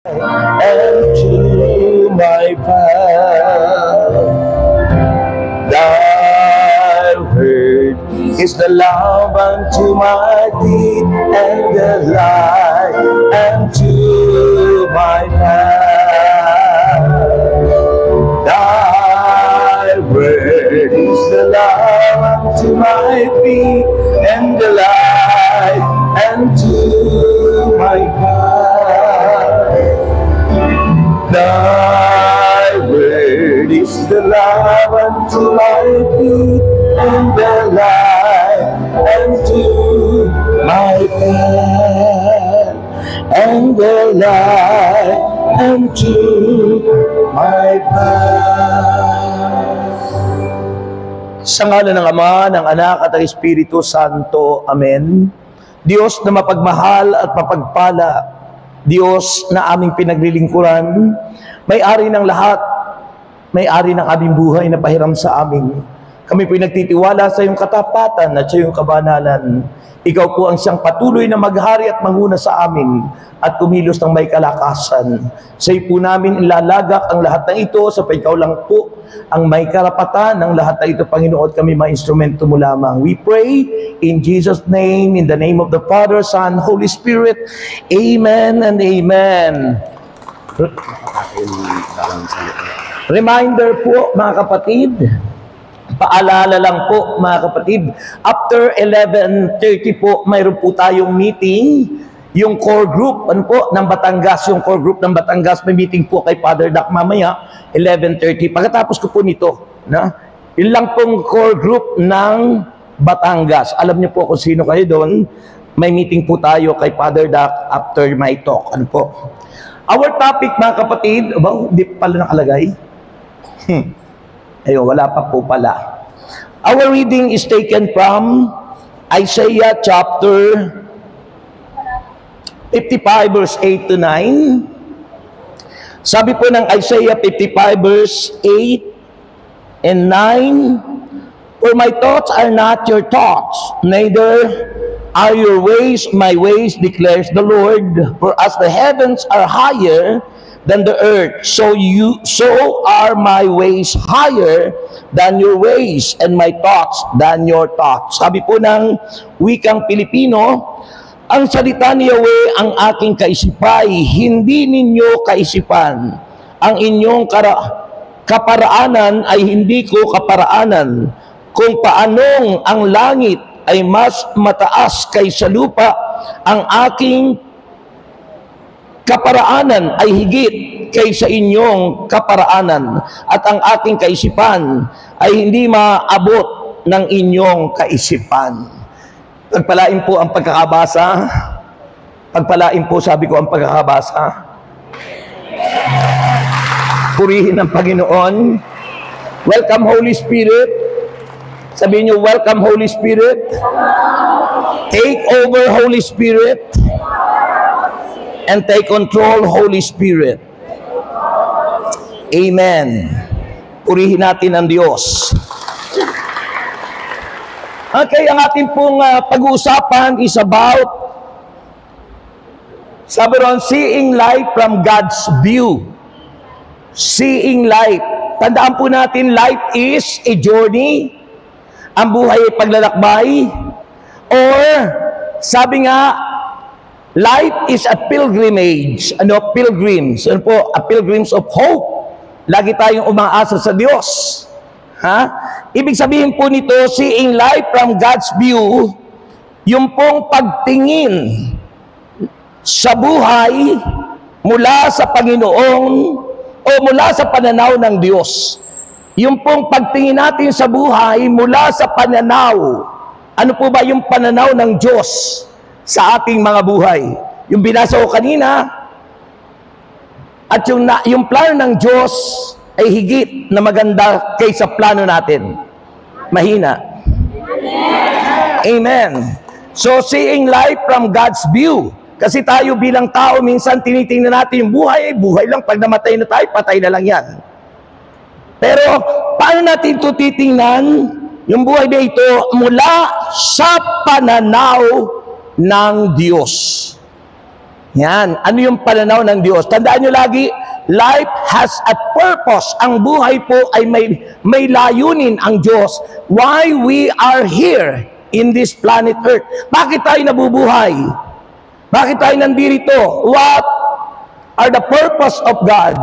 and to my path. Thy word is the lamp unto my feet and the light unto my path. Thy word is the lamp unto my feet and the light unto my path. Thy word is the lamp unto my feet and the light unto my path, and the light unto my path. Sa ngalan ng Ama, ng Anak at ng Espiritu Santo. Amen. Diyos na mapagmahal at mapagpala, Diyos na aming pinaglilingkuran, may-ari ng lahat, may-ari ng aming buhay na pahiram sa amin. Kami po'y nagtitiwala sa iyong katapatan at sa iyong kabanalan. Ikaw po ang siyang patuloy na maghari at manghuna sa amin at kumilos ng may kalakasan. Sa iyo po namin ilalagak ang lahat ng ito sa ikaw lang po ang may karapatan ng lahat ng ito, Panginoon. Kami mga instrumento mo lamang. We pray in Jesus' name, in the name of the Father, Son, Holy Spirit. Amen and amen. Reminder po mga kapatid, paalala lang po mga kapatid, after 11:30 po, mayroon po tayong meeting, yung core group ng Batangas, yung core group ng Batangas, may meeting po kay Father Doc mamaya, 11:30. Pagkatapos ko po nito, yun lang pong core group ng Batangas. Alam niyo po kung sino kayo doon, may meeting po tayo kay Father Doc after my talk. Our topic mga kapatid, hindi pala nakalagay. Ayun, wala pa po pala. Our reading is taken from Isaiah chapter 55 verse 8 to 9. Sabi po ng Isaiah 55 verse 8 and 9, For my thoughts are not your thoughts, neither are your ways my ways, declares the Lord. For as the heavens are higher than the earth, so are my ways higher than your ways, and my thoughts than your thoughts. Sabi po ng wikang Pilipino, ang salita ni Yahweh ang aking kaisipay, hindi ninyo kaisipan. Ang inyong kaparaanan ay hindi ko kaparaanan. Kung paanong ang langit ay mas mataas kaysa lupa, ang aking kaparaanan ay higit kaysa inyong kaparaanan, at ang aking kaisipan ay hindi maabot ng inyong kaisipan. Pagpalain po ang pagkakabasa. Pagpalain po, sabi ko, ang pagkakabasa. Purihin ang Panginoon. Welcome, Holy Spirit. Sabihin niyo, welcome, Holy Spirit. Take over, Holy Spirit. And take control, Holy Spirit. Amen. Purihin natin ang Diyos. Okay, ang ating pong pag-uusapan is about, sabi ron, seeing life from God's view. Seeing life. Tandaan po natin, life is a journey. Ang buhay ay paglalakbay. Or, sabi nga, life is a pilgrimage. Pilgrims. Ano po? A pilgrims of hope. Lagi tayong umaasa sa Diyos. Ibig sabihin po nito, seeing life from God's view, yung pong pagtingin sa buhay mula sa Panginoon o mula sa pananaw ng Diyos. Yung pong pagtingin natin sa buhay mula sa pananaw. Ano po ba yung pananaw ng Diyos sa ating mga buhay? Yung binasa ko kanina, at yung plano ng Diyos ay higit na maganda kaysa plano natin. Mahina. Amen. So, seeing life from God's view. Kasi tayo bilang tao, minsan tinitingnan natin yung buhay, buhay lang. Pag namatay na tayo, patay na lang yan. Pero, paano natin ito titingnan? Yung buhay na ito mula sa pananaw ng Diyos. Yan. Ano yung pananaw ng Diyos? Tandaan nyo lagi, life has a purpose. Ang buhay po ay may layunin ang Diyos. Why we are here in this planet Earth. Bakit tayo nabubuhay? Bakit tayo nandito? What are the purpose of God?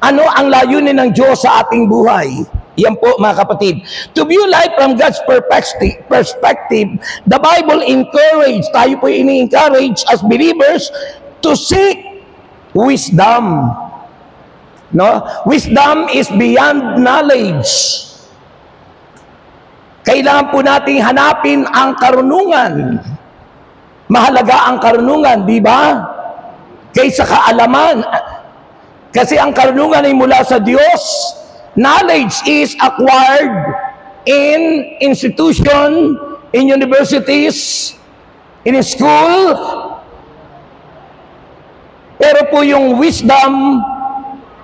Ano ang layunin ng Diyos sa ating buhay? Yan po mga kapatid. To view life from God's perspective, the Bible tayo po ini-encourage as believers to seek wisdom. No? Wisdom is beyond knowledge. Kailangan po nating hanapin ang karunungan. Mahalaga ang karunungan, di ba? Kaysa kaalaman. Kasi ang karunungan ay mula sa Diyos. Knowledge is acquired in institution, in universities, in school. Pero po yung wisdom,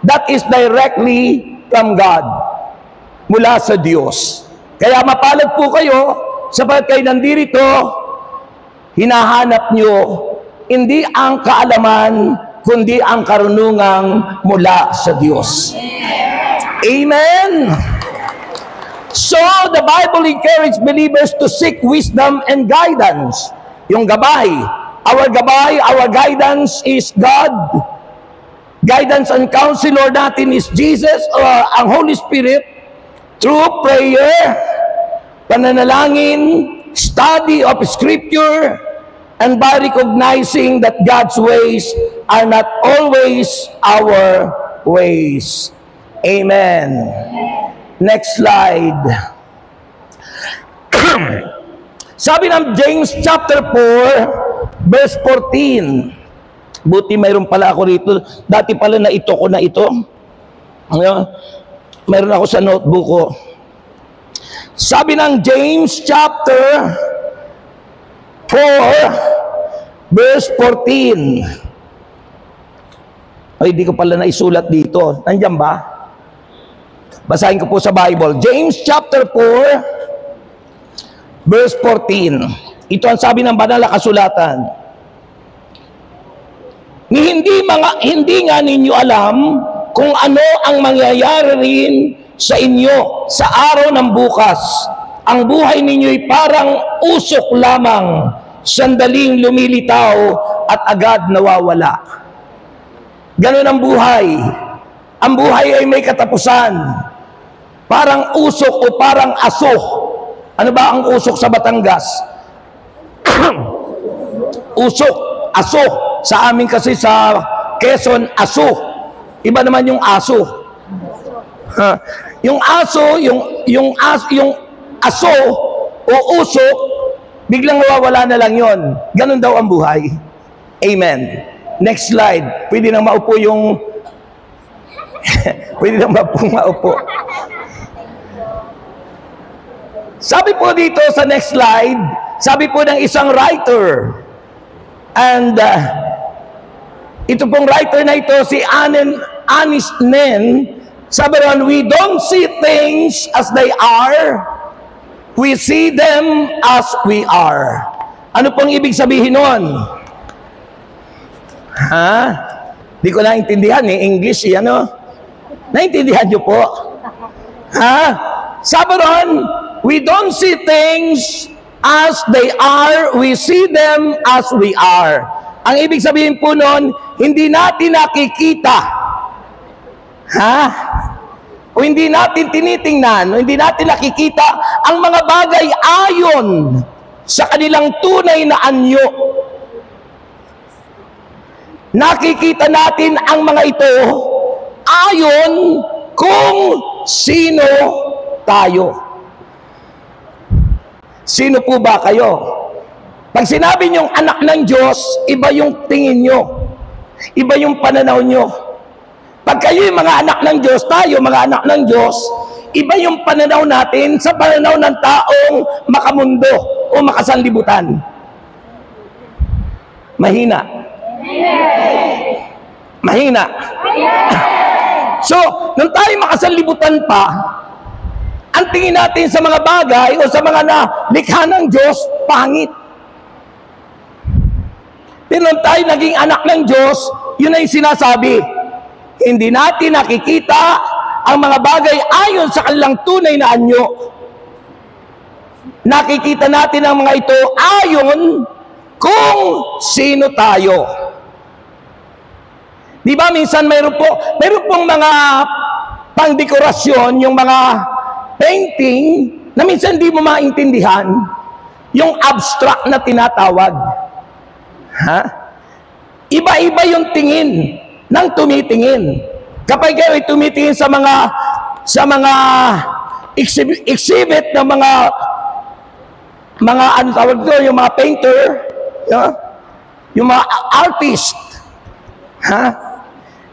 that is directly from God. Mula sa Diyos. Kaya mapalad po kayo, sapagat kayo nandito, hinahanap nyo, hindi ang kaalaman, kundi ang karunungang mula sa Diyos. Amen. So, the Bible encourages believers to seek wisdom and guidance. Yung gabay, our guidance is God. Guidance and counselor natin is Jesus, ang Holy Spirit, through prayer, pananalangin, study of Scripture, and by recognizing that God's ways are not always our ways. Amen. Next slide. Sabi ng James chapter 4, verse 14. Buti mayroon pala ako rito. Dati pala na ito ko na ito. Mayroon ako sa notebook ko. Sabi ng James chapter 4, verse 14. Ay, di ko pala naisulat dito. Nandiyan ba? Basahin ko po sa Bible. James chapter 4, verse 14. Ito ang sabi ng banal na kasulatan. Hindi nga ninyo alam kung ano ang mangyayari rin sa inyo sa araw ng bukas. Ang buhay ninyo'y parang usok lamang, sandaling lumilitaw at agad nawawala. Ganun ang buhay. Ang buhay ay may katapusan. Parang usok o parang aso. Ano ba ang usok sa Batangas? Usok, aso. Sa amin kasi sa Quezon, aso. Iba naman yung aso. Yung aso, yung aso o usok, biglang nawawala na lang yon. Ganun daw ang buhay. Amen. Next slide. Pwede nang maupo yung pwede nang maupo. Sabi po dito sa next slide, sabi po ng isang writer, and ito pong writer na ito, si Anis Nen, sabi ron, we don't see things as they are, we see them as we are. Ano pong ibig sabihin nun? Ha? Di ko naintindihan English ano? Naintindihan nyo po? Ha? Sabi ron, we don't see things as they are, we see them as we are. Ang ibig sabihin po nun, hindi natin nakikita. Ha? O hindi natin tinitingnan, o hindi natin nakikita ang mga bagay ayon sa kanilang tunay na anyo. Nakikita natin ang mga ito ayon kung sino tayo. Sino po ba kayo? Pag sinabi niyong anak ng Diyos, iba yung tingin nyo. Iba yung pananaw nyo. Pag kayo yung mga anak ng Diyos, tayo mga anak ng Diyos, iba yung pananaw natin sa pananaw ng taong makamundo o makasanlibutan. Mahina. Mahina. So, nung tayo makasanlibutan pa, ang tingin natin sa mga bagay o sa mga nalikha ng Diyos, pangit. Pero nung tayo naging anak ng Diyos, yun na yung sinasabi. Hindi natin nakikita ang mga bagay ayon sa kanilang tunay na anyo. Nakikita natin ang mga ito ayon kung sino tayo. Di ba minsan mayroon pong mga pangdekorasyon, yung mga painting na minsan di mo maintindihan, yung abstract na tinatawag. Ha? Iba-iba yung tingin ng tumitingin. Kapag kayo tumitingin sa mga exhibit ng mga ano tawag doon, yung mga painter, yung mga artist,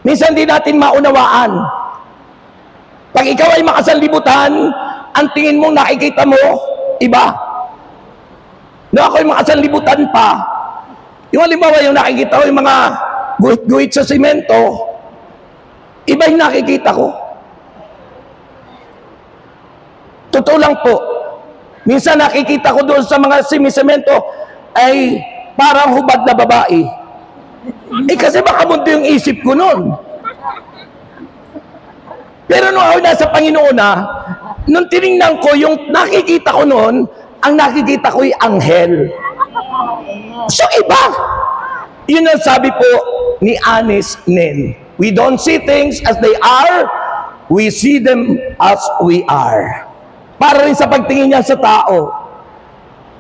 minsan di natin maunawaan. Pag ikaw ay makasanlibutan, ang tingin mong nakikita mo, iba. No, ako ay makasanlibutan pa. Yung halimbawa yung nakikita ko, yung mga guhit-guhit sa simento, iba yung nakikita ko. Totoo lang po. Minsan nakikita ko doon sa mga simisemento ay parang hubad na babae. Kasi baka mundo yung isip ko noon. Pero nung ako nasa Panginoon na, nung tinignan ko, yung nakikita ko noon, ang nakikita ko ay anghel. So iba. Yun ang sabi po ni Anis Nen. We don't see things as they are, we see them as we are. Para rin sa pagtingin niya sa tao.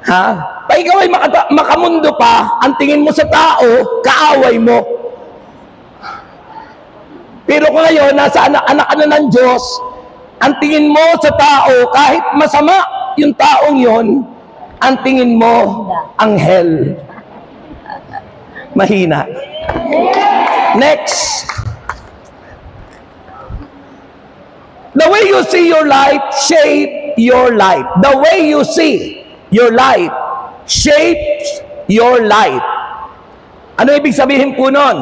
Ha? Pag ikaw ay makamundo pa, ang tingin mo sa tao, kaaway mo. Pero kung ngayon, nasa anak ka na ng Diyos, ang tingin mo sa tao, kahit masama yung taong yon, ang tingin mo, anghel. Mahina. Next. The way you see your life, shape your life. The way you see your life, shapes your life. Ano ibig sabihin po nun?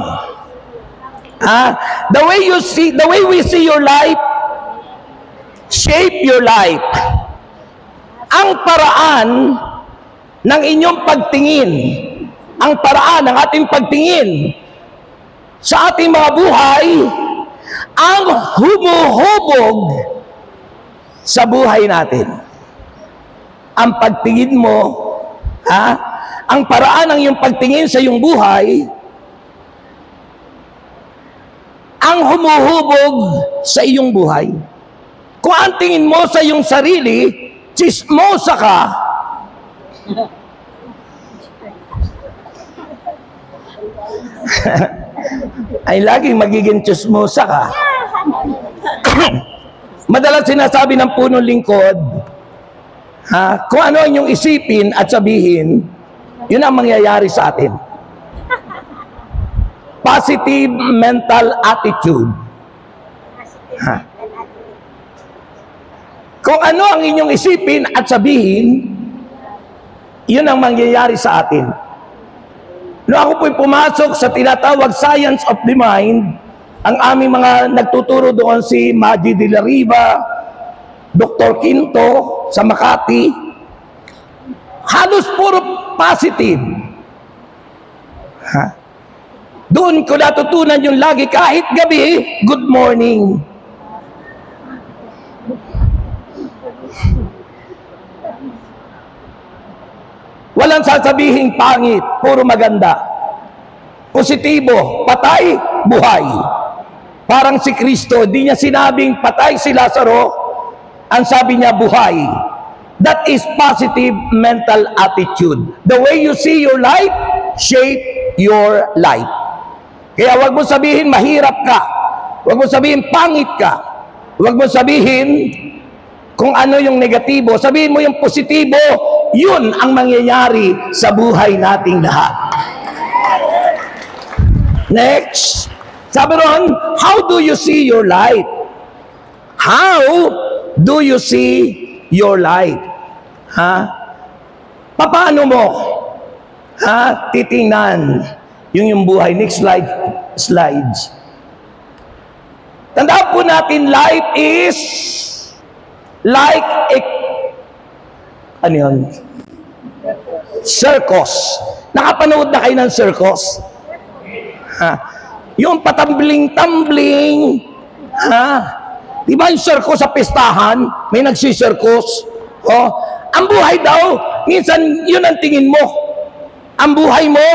The way we see your life, shape your life. Ang paraan ng inyong pagtingin, ang paraan ng ating pagtingin sa ating mga buhay, ang humuhubog sa buhay natin. Ang pagtingin mo, ang paraan ng iyong pagtingin sa iyong buhay, ang humuhubog sa iyong buhay. Kung ang tingin mo sa iyong sarili, chismosa ka, ay laging magiging chismosa ka. Madalas sinasabi ng punong lingkod, kung ano ang inyong isipin at sabihin, yun ang mangyayari sa atin. Positive mental attitude. Kung ano ang inyong isipin at sabihin, yun ang mangyayari sa atin. Noong ako po'y pumasok sa tinatawag Science of the Mind, ang aming mga nagtuturo doon si Maggie de la Riva, Dr. Quinto sa Makati, halos puro positive. Doon ko natutunan yung lagi, kahit gabi, good morning. Walang sasabihin pangit, puro maganda. Positibo, patay, buhay. Parang si Kristo, di niya sinabing patay si Lazaro, ang sabi niya buhay. That is positive mental attitude. The way you see your life, shape your life. Kaya wag mo sabihin mahirap ka. Wag mo sabihin pangit ka. Wag mo sabihin kung ano yung negatibo. Sabihin mo yung positibo, yun ang mangyayari sa buhay nating lahat. Next. Sabi ron, how do you see your life? How do you see your life? Paano mo titingnan yung buhay? Next slides. Tandaan po natin, life is like a circus. Nakapanood na kayo ng circus? Ha? Yung patambling-tambling, ha? Di ba yung circus sa pistahan? May nagsisircus. Oh, ang buhay daw, minsan yun ang tingin mo. Ang buhay mo,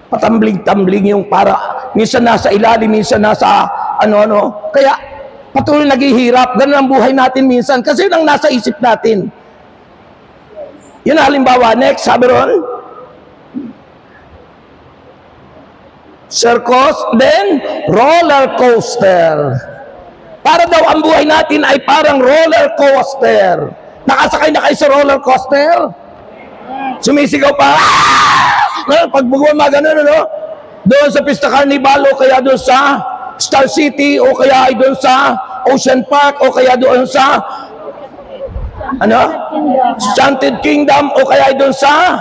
patambling-tambling yung para, minsan nasa ilalim, minsan nasa ano-ano. Kaya, patuloy naghihirap. Ganun ang buhay natin minsan. Kasi yun ang nasa isip natin. Yun na halimbawa. Next, sabi ron. Circus, then roller coaster. Para daw ang buhay natin ay parang roller coaster. Nakasakay na kayo sa roller coaster? Sumisigaw pa. Pag bumama ganun, no? Doon sa Pista Carnival o kaya doon sa Star City o kaya ay doon sa Ocean Park o kaya doon sa Enchanted Kingdom o kaya ay doon sa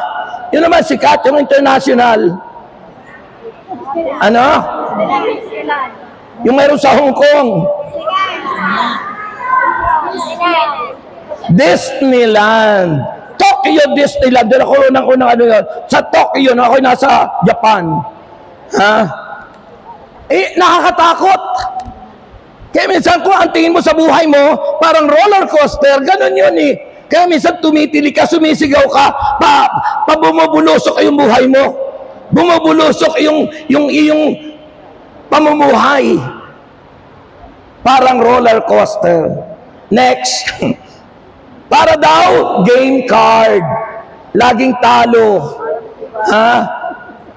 yun naman sikat yung international yung mayroon sa Hong Kong Disneyland Tokyo Disneyland doon ako unang yun sa Tokyo na ako nasa Japan nakakatakot. Kaya minsan kung ang tingin mo sa buhay mo, parang roller coaster, ganun yun eh. Kaya minsan tumitili ka, sumisigaw ka, bumubulusok yung buhay mo. Bumubulusok yung iyong pamumuhay. Parang roller coaster. Next. Para daw, game card. Laging talo.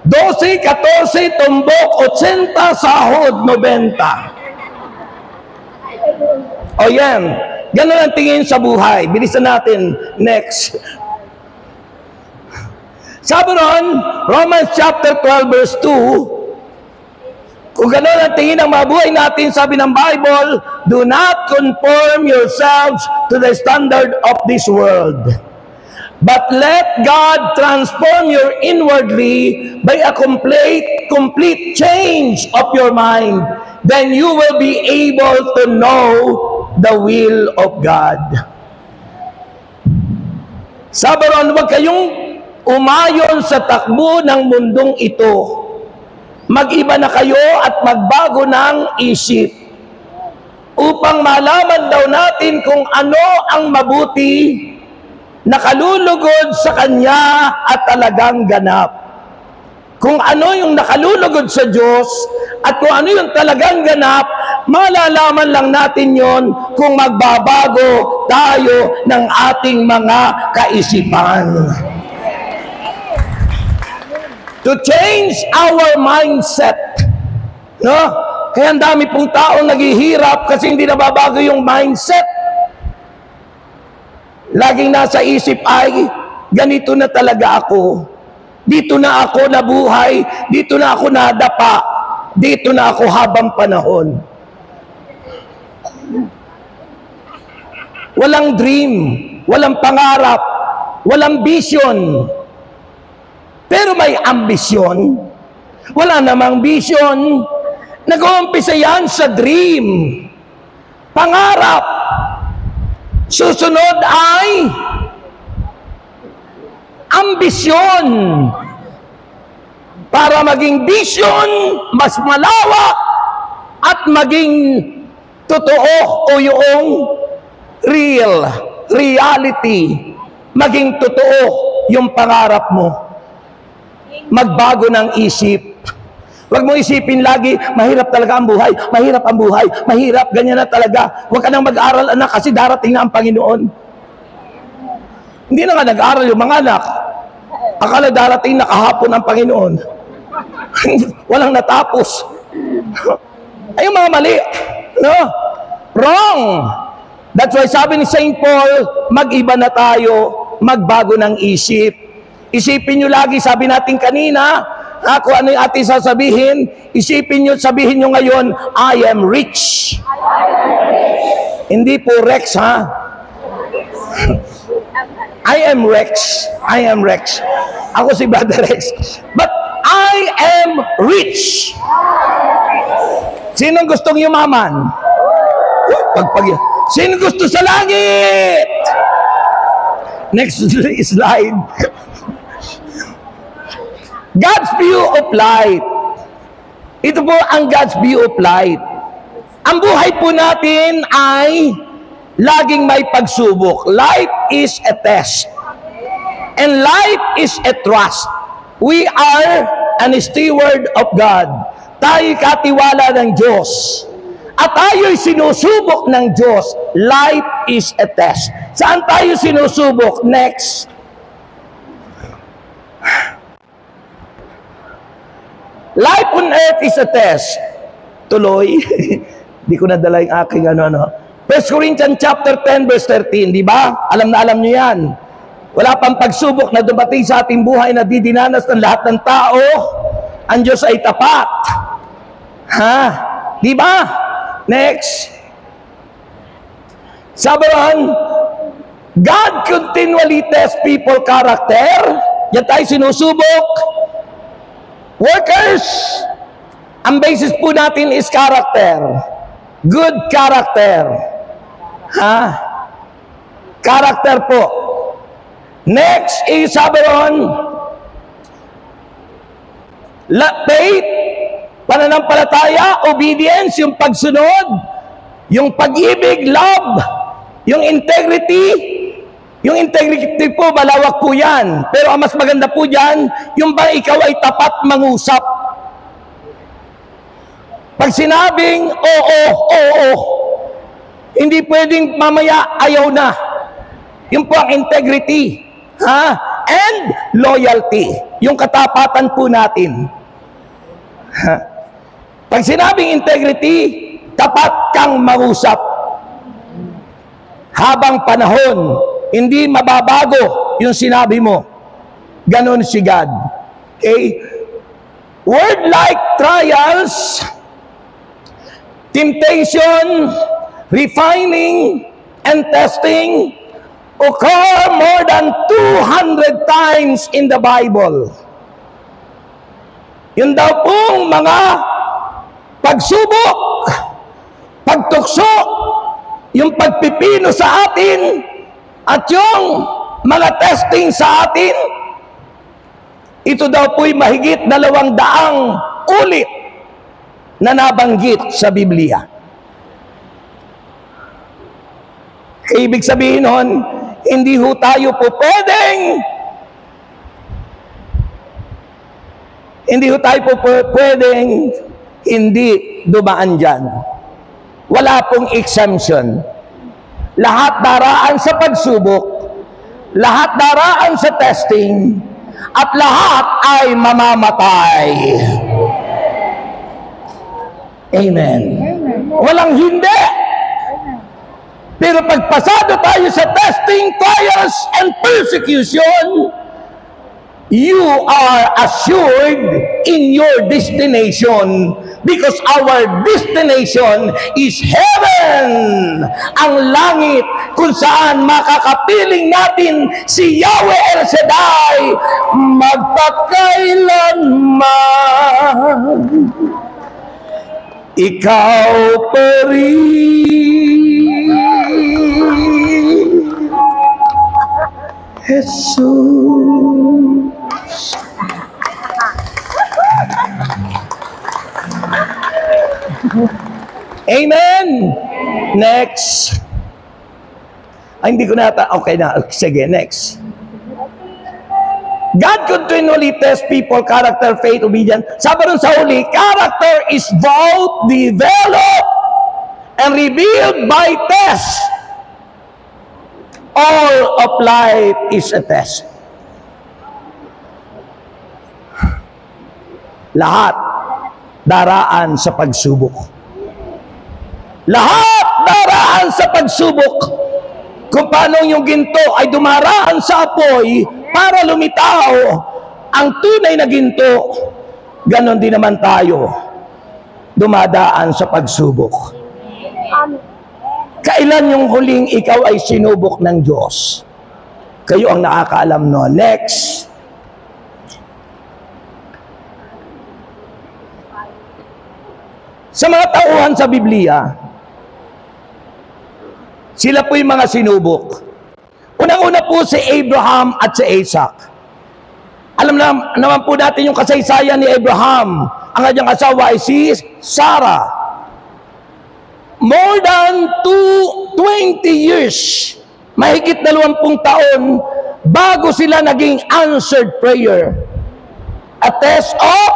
12, 14, tumbok, 80, sahod, 90. O yan. Ganun ang tingin sa buhay. Bilisan natin. Next. Sabi ron, Romans chapter 12 verse 2, kung ganun ang tingin ng mabuhay natin, sabi ng Bible, do not conform yourselves to the standard of this world. But let God transform you inwardly by a complete change of your mind. Then you will be able to know the will of God. Sabi ron, huwag kayong umayon sa takbo ng mundong ito. Mag-iba na kayo at magbago ng isip. Upang malaman daw natin kung ano ang mabuti, nakalulugod sa Kanya at talagang ganap. Kung ano yung nakalulugod sa Diyos at kung ano yung talagang ganap, malalaman lang natin yon kung magbabago tayo ng ating mga kaisipan. To change our mindset. No? Kaya ang dami pong taong naghihirap kasi hindi nababago yung mindset. Laging nasa isip ay, ganito na talaga ako. Dito na ako nabuhay. Dito na ako nadapa. Dito na ako habang panahon. Walang dream. Walang pangarap. Walang vision. Pero may ambisyon. Wala namang vision. Nag-uumpisa yan sa dream. Pangarap. Susunod ay ambisyon. Para maging vision, mas malawak at maging totoo o yung reality. Maging totoo yung pangarap mo. Magbago ng isip. Huwag mo isipin lagi, mahirap talaga ang buhay, mahirap, ganyan na talaga. Huwag ka nang mag-aral, anak, kasi darating na ang Panginoon. Hindi na nga nag-aral yung mga anak. Akala darating na kahapon ang Panginoon. Walang natapos. Ay, yung mga mali. No? Wrong. That's why sabi ni St. Paul, mag-iba na tayo, magbago ng isip. Isipin nyo lagi, sabi natin kanina, kung ano yung ating sasabihin, sabihin nyo ngayon, I am rich. Hindi po Rex, ha? I am Rex. I am Rex. Ako si Brother Rex. But I am rich. Sinong gustong yumaman? Sino gusto sa langit? Next slide. God's view of life. Ito po ang God's view of life. Ang buhay po natin ay laging may pagsubok. Life is a test. And life is a trust. We are an steward of God. Tayo'y katiwala ng Diyos. At tayo'y sinusubok ng Diyos. Life is a test. Saan tayo sinusubok? Next. Life on earth is a test. Tuloy. Di ko nadala yung aking ano. 1 Corinthians chapter 10 verse 13. Di ba? Alam na alam niyo yan. Wala pang pagsubok na dumating sa ating buhay na didinanas ng lahat ng tao. Ang Diyos ay tapat. Ha? Di ba? Next. Sabi ron, God continually tests people character. Yan tayo sinusubok. Workers, ang basis po natin is character. Good character. Ha? Character po. Next is sabi ron, faith, pananampalataya, obedience, yung pagsunod, yung pag-ibig, love, yung integrity. Yung integrity po, malawak po yan. Pero ang mas maganda po dyan, yung ba ikaw ay tapat mangusap. Pag sinabing, oo, hindi pwedeng mamaya ayaw na. Yun po ang integrity. Ha? And loyalty. Yung katapatan po natin. Ha? Pag sinabing integrity, tapat kang mangusap. Habang panahon, hindi mababago yung sinabi mo. Ganon si God. Okay? Word like trials, temptation, refining, and testing occur more than 200 times in the Bible. Yun daw pong mga pagsubok, pagtukso, yung pagpipino sa atin, at yung mga testing sa atin, ito daw po'y mahigit 200 ulit na nabanggit sa Biblia. Ibig sabihin nun, hindi ho tayo po pwedeng hindi dumaan dyan. Wala pong exemption. Lahat daraan sa pagsubok, lahat daraan sa testing, at lahat ay mamamatay. Amen. Walang hindi. Pero pag pasado tayo sa testing, trials, and persecution, you are assured in your destination, because our destination is heaven, ang langit kung saan makakapiling natin si Yahweh El Shaddai magpakailanman. Ikaw pa rin, Jesus. Amen. Next. Ay, hindi ko nata. Okay na. Sige, next. God continually tests people, character, faith, obedience. Sabi rin sa huli, character is both developed and revealed by test. All of life is a test. Lahat daraan sa pagsubok. Lahat daraan sa pagsubok. Kung paano yung ginto ay dumaraan sa apoy para lumitaw ang tunay na ginto, ganon din naman tayo dumadaan sa pagsubok. Kailan yung huling ikaw ay sinubok ng Diyos? Kayo ang nakakaalam no. Next. Sa mga tauhan sa Biblia, sila po yung mga sinubok. Unang-una po si Abraham at si Isaac. Alam naman po natin yung kasaysayan ni Abraham. Ang kanyang asawa ay si Sarah. More than 20 years, mahigit 20 taon, bago sila naging answered prayer. A test of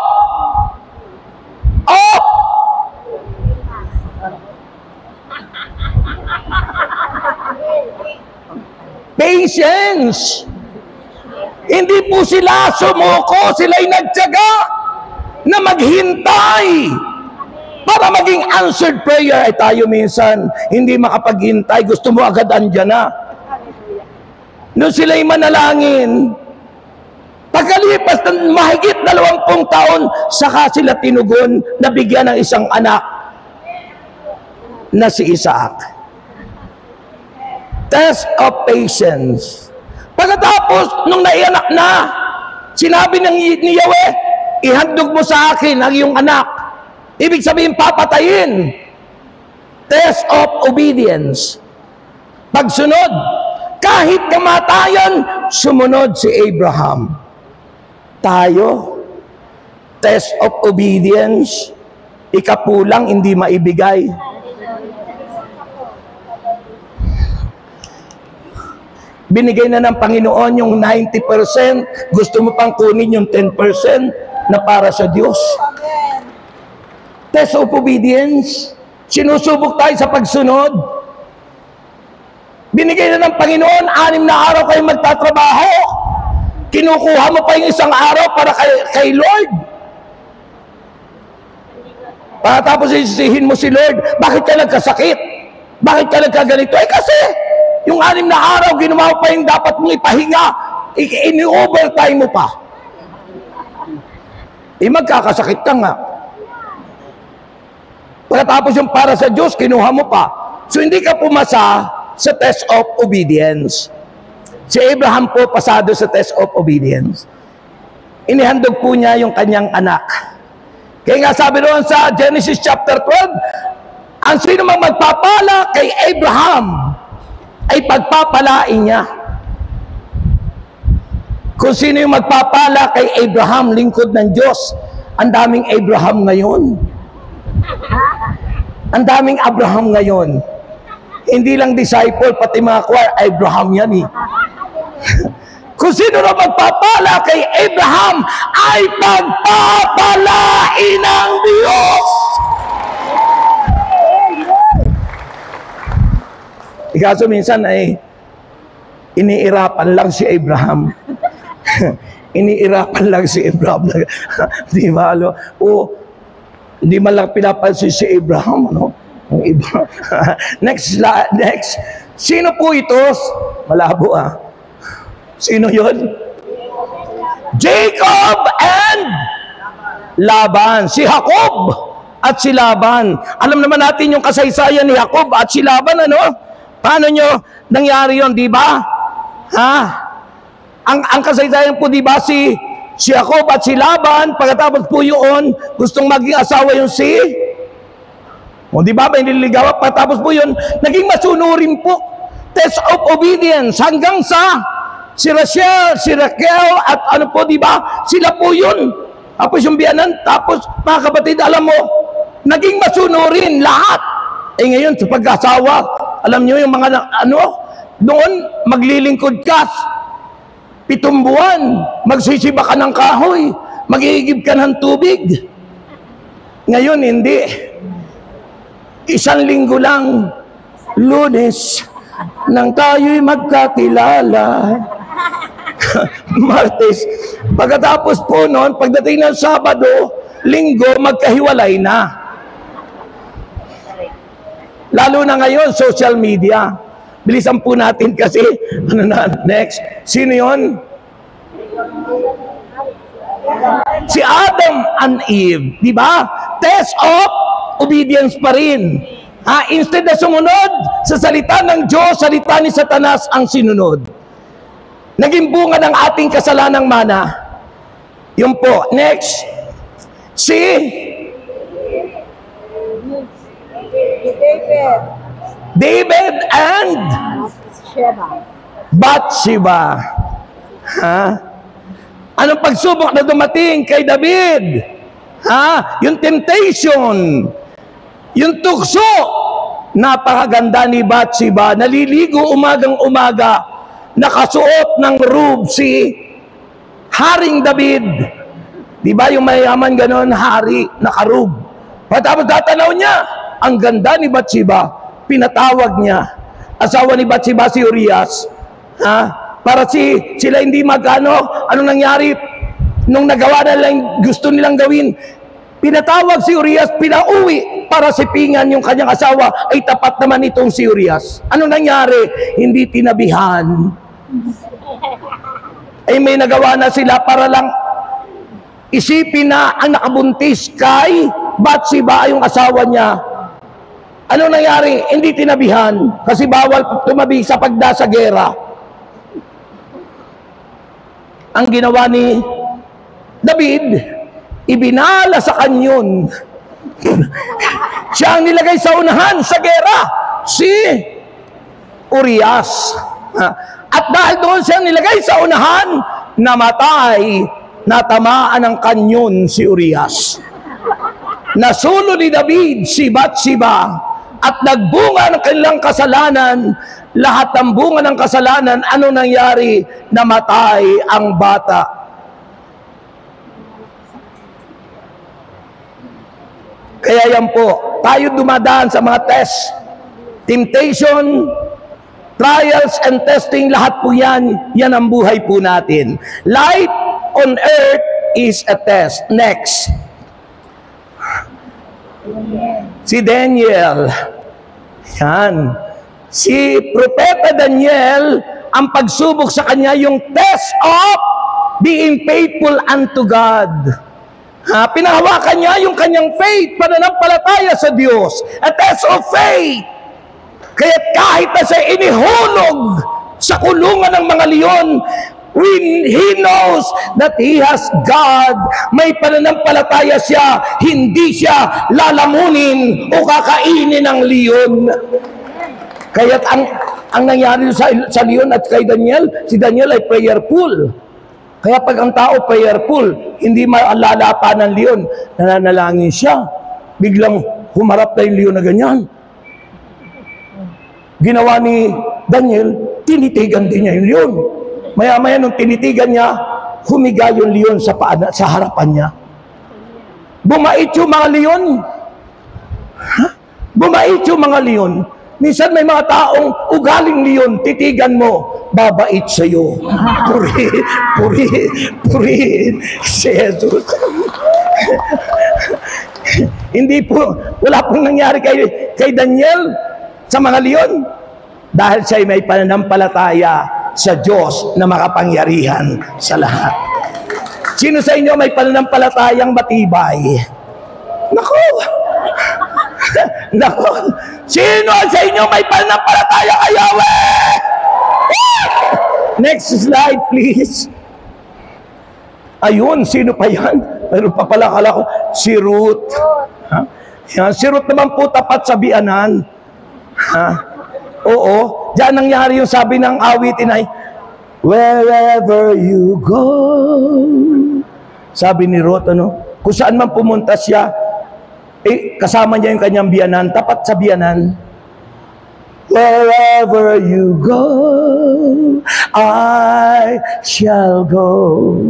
patience. Hindi po sila sumuko, sila'y nagtiyaga na maghintay para maging answered prayer. Ay tayo minsan, hindi makapaghintay, gusto mo agad andyan na. Noon sila'y manalangin, pagkalipas ng mahigit 20 taon, saka sila tinugon na bigyan ng isang anak na si Isaac. Test of patience. Pagkatapos, nung naianak na, sinabi ni Yahweh, ihandog mo sa akin ang iyong anak. Ibig sabihin, papatayin. Test of obedience. Pagsunod. Kahit kamatayan, sumunod si Abraham. Tayo, test of obedience, ikapulang hindi maibigay. Binigay na ng Panginoon yung 90%, gusto mo pang kunin yung 10% na para sa Diyos. Test of obedience, sinusubok tayo sa pagsunod. Binigay na ng Panginoon, 6 na araw kayo magtatrabaho. Kinukuha mo pa yung isang araw para kay Lord. Pagkatapos isisihin mo si Lord, bakit ka nagkasakit? Bakit ka nagkaganito? Eh kasi, yung 6 na araw, ginawa mo pa yung dapat mong ipahinga, ini-overtime mo pa. Magkakasakit ka nga. Pagkatapos yung para sa Diyos, kinuha mo pa. So hindi ka pumasa sa test of obedience. Si Abraham po pasado sa test of obedience. Inihandog po niya yung kanyang anak. Kaya nga sabi doon sa Genesis chapter 12, ang sino mang magpapala kay Abraham, ay pagpapalain niya. Kung sino yung magpapala kay Abraham, lingkod ng Diyos, ang daming Abraham ngayon. Ang daming Abraham ngayon. Hindi lang disciple, pati mga choir, Abraham yan eh. Kung sino na magpapala kay Abraham, ay pagpapalain ng Diyos. Kaso minsan ay iniirapan lang si Abraham. Iniirapan lang si Abraham. Di ba? O hindi man lang pinapansin si Abraham. Ano? Ang iba. Next. Sino po ito? Malabo ah. Sino yun? Jacob and Laban. Si Jacob at si Laban. Alam naman natin yung kasaysayan ni Jacob at si Laban, ano? Paano nyo nangyari yun, di ba? Ha? Ang kasaysayan po, di ba, si Jacob at si Laban, pagkatapos po yun, gustong maging asawa yung o di ba, may nililigawan, pagkatapos po yun, naging masunurin po. Test of obedience, hanggang sa si Rachel, si Raquel, at ano po, di ba, sila po yun. Tapos yung biyanan, tapos, mga kapatid, alam mo, naging masunurin lahat. Ngayon, sa pag-asawa, alam nyo yung mga, noon, maglilingkod ka, 7 buwan, magsisiba ka ng kahoy, mag-iigib ka ng tubig. Ngayon, hindi. 1 linggo lang, Lunes, nang tayo'y magkakilala. Martes, pagkatapos po noon, pagdating ng Sabado, Linggo, magkahiwalay na. Lalo na ngayon, social media. Bilisan po natin kasi, next. Sino yun? Si Adam and Eve. Di ba? Test of obedience pa rin. Instead na sumunod sa salita ng Diyos, salita ni Satanas ang sinunod. Naging bunga ng ating kasalanang mana. Yun po. Next. David and Bathsheba. Anong pagsubok na dumating kay David? Yung temptation, yung tukso. Napakaganda ni Bathsheba, naliligo umagang-umaga, nakasuot ng robe si Haring David. Di ba yung mayaman ganon, hari, nakarobe. Patapos tatanaw niya, ang ganda ni Bathsheba, pinatawag niya. Asawa ni Bathsheba si Urias. Para sila hindi magano, anong nangyari? Nung nagawa na lang gusto nilang gawin, pinatawag si Urias, pinauwi para sipingan yung kanyang asawa, ay tapat naman itong si Urias. Anong nangyari? Hindi tinabihan. Ay may nagawa na sila para lang isipin na ang nakabuntis kay Bathsheba yung asawa niya. Ano nangyari? Hindi tinabihan kasi bawal tumabi sa pagdasa gera. Ang ginawa ni David, ibinala sa kanyon. Siya ang nilagay sa unahan sa gera, si Urias. At dahil doon siya nilagay sa unahan, namatay, natamaan ng kanyon si Urias. Nasulo ni David si Bathsheba at nagbunga ng kanilang kasalanan. Lahat ng bunga ng kasalanan, ano nangyari? Namatay ang bata. Kaya yan po, tayo dumadaan sa mga test, temptation, trials and testing, lahat po yan, yan ang buhay po natin. Life on earth is a test. Next. Si Daniel. Yan. Si Propeta Daniel, ang pagsubok sa kanya, yung test of being faithful unto God. Pinahawakan niya yung kanyang faith, pananampalataya sa Diyos. A test of faith. Kaya kahit na siya inihulog sa kulungan ng mga leon, when he knows that he has God, may pananampalataya siya, hindi siya lalamunin o kakainin ng leon. Kaya ang nangyari sa leon at kay Daniel, si Daniel ay prayerful. Kaya pag ang tao prayerful, hindi maalalapan ng leon, nananalangin siya, biglang humarap na yung leon na ganyan. Ginawa ni Daniel, tinitigan din niya yung leon. Maya-maya nung tinitigan niya, humiga yung leon sa harapan niya. Bumait yung mga leon. Bumait yung mga leon. Minsan may mga taong ugaling leon, titigan mo, babait sa'yo. Purihin si Jesus. Hindi po, wala pong nangyari kay Daniel sa mga leon. Dahil siya may pananampalataya sa Diyos na makapangyarihan sa lahat. Sino sa inyo may pananampalatayang matibay? Naku! Naku! Sino sa inyo may pananampalatayang ayawe? Next slide, please. Ayun, sino pa yan? Meron pa pala, kala ko, si Ruth. Yan, si Ruth naman po tapat sa bianan. Oo, diyan nangyari yung sabi ng awitin ay, wherever you go. Sabi ni Ruth, kung saan man pumunta siya, kasama niya yung kanyang biyanan, tapat sa biyanan. Wherever you go, I shall go.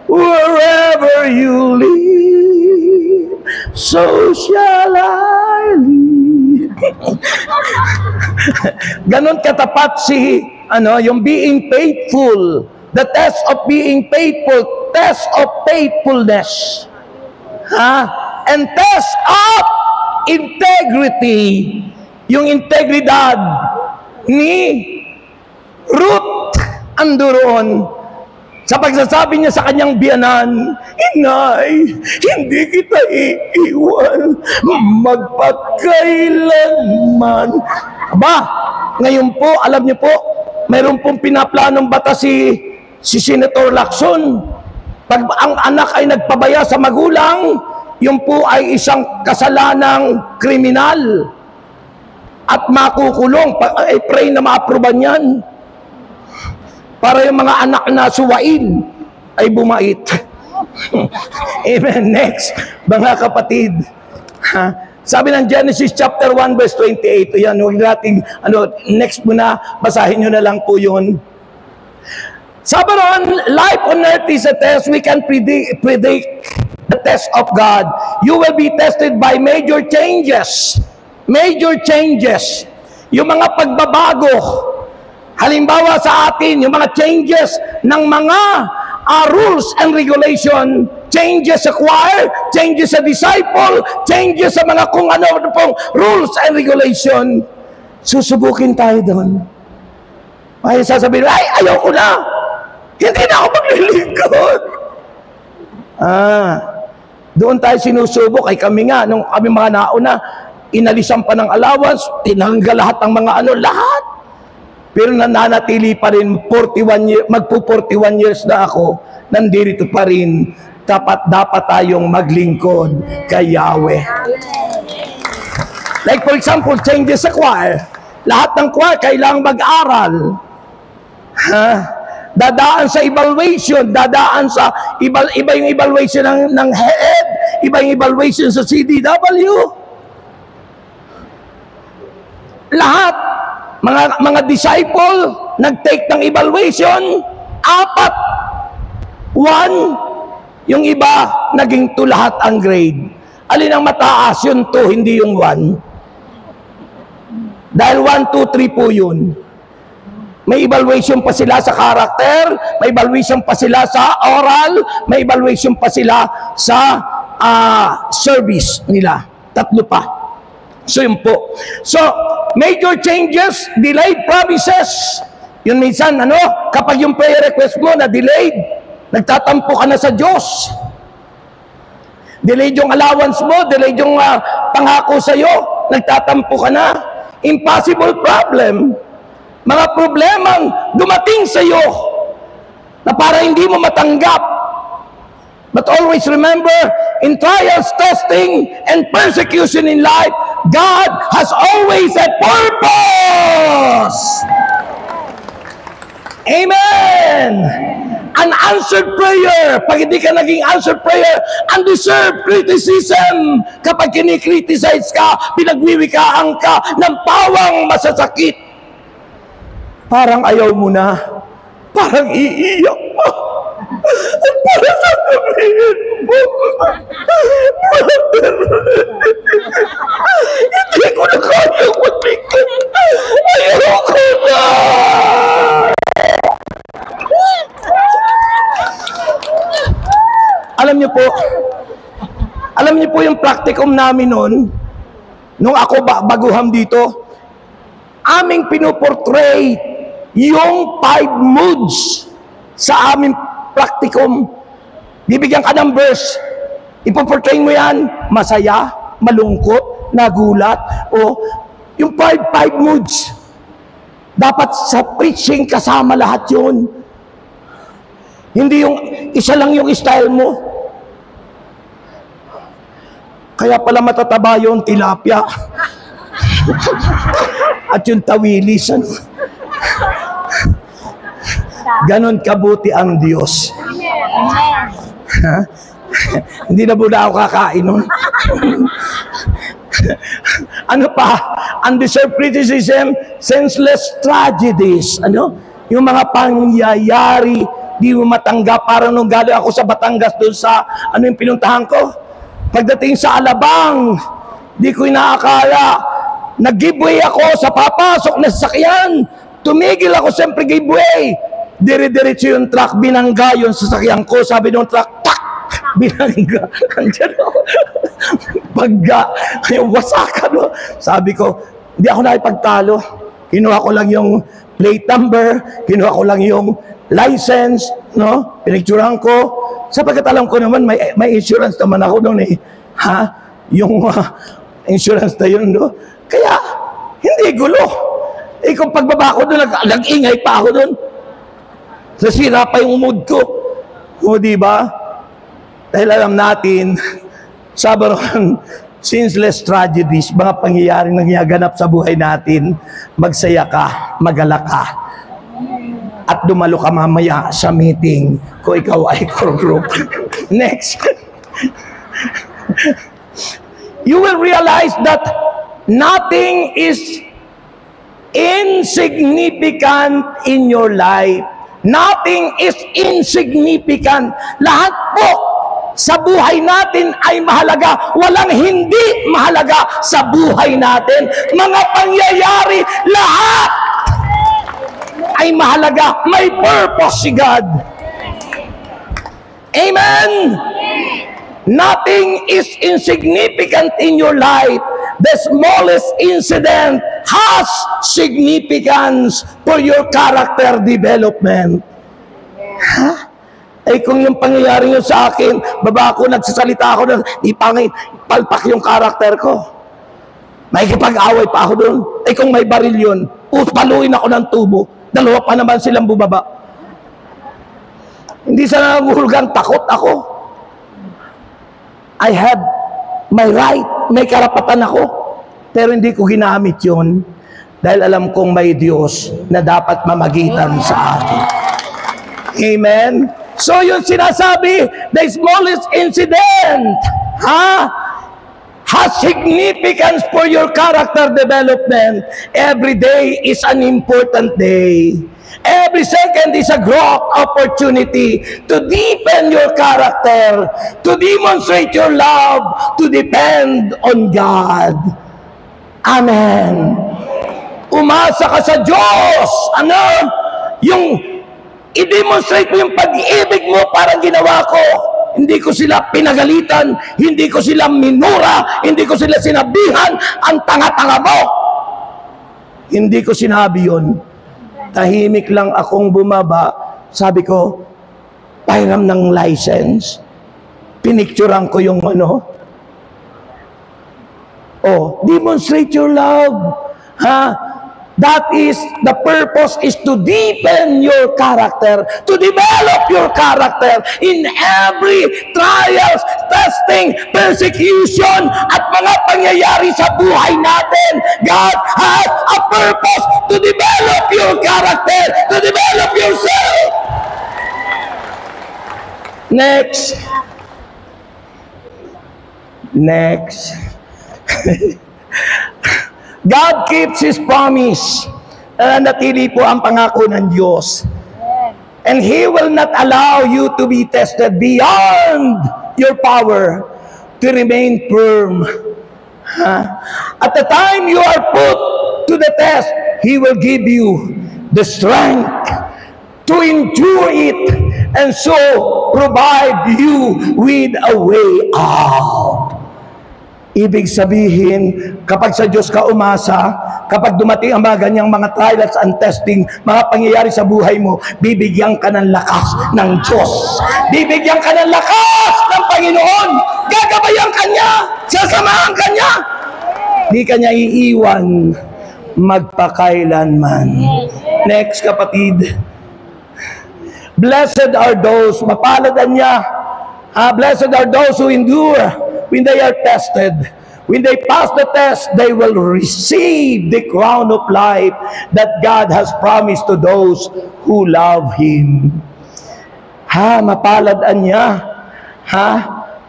Wherever you live, so shall I live. Ganon katapat yung being faithful. The test of being faithful, test of faithfulness. And test of integrity. Yung integridad ni Ruth andoroon sa pagsasabi niya sa kanyang biyanan, Inay, hindi kita iiwan magpakailanman. Aba, ngayon po, alam niyo po, mayroon pong pinaplanong batas si Senator Lacson. Pag ang anak ay nagpabaya sa magulang, yun po ay isang kasalanang kriminal at makukulong. I pray na ma-aproban yan. para yung mga anak na suwain ay bumait. Amen. Next, mga kapatid. Sabi ng Genesis chapter 1 verse 28. Yan, huwag natin, next muna, basahin nyo na lang po yun. Sabi ron, life on earth is a test. We can predict the test of God. You will be tested by major changes. Major changes. Yung mga pagbabago. Halimbawa sa atin, yung mga changes ng mga rules and regulation, changes sa choir, changes sa disciple, changes sa mga kung ano pong rules and regulation. Susubukin tayo doon. Ay, sasabihin, ay, ayaw ko na. Hindi na ako maglilingkod. Doon tayo sinusubok. Ay kami nga, nung kami mga nauna, inalisan pa ng allowance, tinanggal lahat ng mga lahat. Pero nananatili pa rin, 41 years, magpo-41 years na ako, nandito pa rin, dapat tayong maglingkod kay Yahweh. Like for example, changes sa choir. Lahat ng choir kailangang mag-aral. Dadaan sa evaluation, dadaan sa iba yung evaluation ng head, iba yung evaluation sa CDW. Lahat, mga disciple, nag-take ng evaluation, 4. 1, yung iba, naging 2 lahat ang grade. Alin ang mataas? Yung 2, hindi yung 1. Dahil 1, 2, 3 po yun. May evaluation pa sila sa character, may evaluation pa sila sa oral, may evaluation pa sila sa service nila. 3 pa. So yun po. So, major changes, delayed promises. Yun minsan, kapag yung prayer request mo na delayed, nagtatampo ka na sa Diyos. Delayed yung allowance mo, delayed yung pangako sa'yo, nagtatampo ka na. Impossible problem. Mga problemang dumating sa iyo na para hindi mo matanggap. But always remember, in trials, testing, and persecution in life, God has always a purpose. Amen! Unanswered prayer. Pag hindi ka naging answered prayer, undeserved criticism. Kapag kinikriticize ka, pinagwiwikaan ka ng pawang masasakit. Parang ayaw mo na. Parang iiyak mo. At parang sasabihin mo, hindi ko na kayang matigil. Ayaw ko na. Alam niyo po yung practicum namin noon, nung ako baguham dito, aming pinuportray yung 5 moods sa aming practicum. Bibigyan ka ng verse, ipoportray mo yan, masaya, malungkot, nagulat, o yung 5 moods. Dapat sa preaching kasama lahat yun. Hindi yung isa lang yung style mo. Kaya pala matataba yung tilapia. At yung tawilis. Ganon kabuti ang Diyos. Hindi na muna ako kakain nun. Ano pa? Undeserved criticism, senseless tragedies. Yung mga pangyayari, di mo matanggap. Parang nung galing ako sa Batangas doon sa, yung pinuntahan ko? Pagdating sa Alabang, di ko inaakala. Nag-giveaway ako sa papasok na sasakyan. Tumigil ako, siyempre giveaway. Dire-diretso yung truck, binangga yung sasakyan ko. Sabi ng truck, tak! Binangga. Andiyan ako. Pagga, yung wasakan. Sabi ko, hindi ako nakipagtalo. Kinuha ko lang yung plate number, kinuha ko lang yung license, pinicturehan ko. Sapagkat alam ko naman, may insurance naman ako doon eh. Yung insurance na yun, Kaya, hindi gulo. Kung pagbaba ko doon, nag-ingay pa ako doon. Nasira pa yung mood ko. O, diba? Dahil alam natin, sabaron, senseless tragedies, mga pangyayaring nangyaganap sa buhay natin, magsaya ka, magala ka. at dumalo ka mamaya sa meeting kung ikaw ay core group. Next. You will realize that nothing is insignificant in your life. Nothing is insignificant. Lahat po sa buhay natin ay mahalaga. Walang hindi mahalaga sa buhay natin. Mga pangyayari, lahat ay mahalaga. May purpose si God. Amen? Nothing is insignificant in your life. The smallest incident has significance for your character development. Ha? Ay kung yung pangyayari nyo sa akin, baba ako, nagsasalita ako, di pangit, palpak yung karakter ko. May kipag-away pa ako doon. Ay kung may baril yun, paluin ako ng tubo. Dalawa pa naman silang bumaba. Hindi sa nangungulgang takot ako. I have my right, may karapatan ako. Pero hindi ko ginamit yun dahil alam kong may Diyos na dapat mamagitan sa akin. Amen? So yung sinasabi, the smallest incident, has significance for your character development. Every day is an important day. Every second is a growth opportunity to deepen your character, to demonstrate your love, to depend on God. Amen. Umasa ka sa Diyos. Ano? Yung i-demonstrate mo yung pag-ibig mo, parang ginawa ko. Hindi ko sila pinagalitan, hindi ko sila minura, hindi ko sila sinabihan, ang tanga-tanga mo. Hindi ko sinabi yun. Tahimik lang akong bumaba. Sabi ko, pahiram ng license. Pinicturean ko yung ano. Oh, demonstrate your love. That is, the purpose is to deepen your character, to develop your character in every trials, testing, persecution, at mga pangyayari sa buhay natin. God has a purpose to develop your character, to develop yourself. Next. God keeps His promise. Natili po ang pangako ng Diyos. And He will not allow you to be tested beyond your power to remain firm. At the time you are put to the test, He will give you the strength to endure it and so provide you with a way out. Ibig sabihin, kapag sa Diyos ka umasa, kapag dumating ang mga ganyang mga trials and testing, mga pangyayari sa buhay mo, bibigyan ka ng lakas ng Diyos. Bibigyan ka ng lakas ng Panginoon. Gagabayan ka niya. Sasamahan ka niya. Di ka niya iiwan magpakailanman. Next, kapatid. Blessed are those, mapaladan niya. Blessed are those who endure when they are tested. When they pass the test, they will receive the crown of life that God has promised to those who love Him. Mapaladan niya.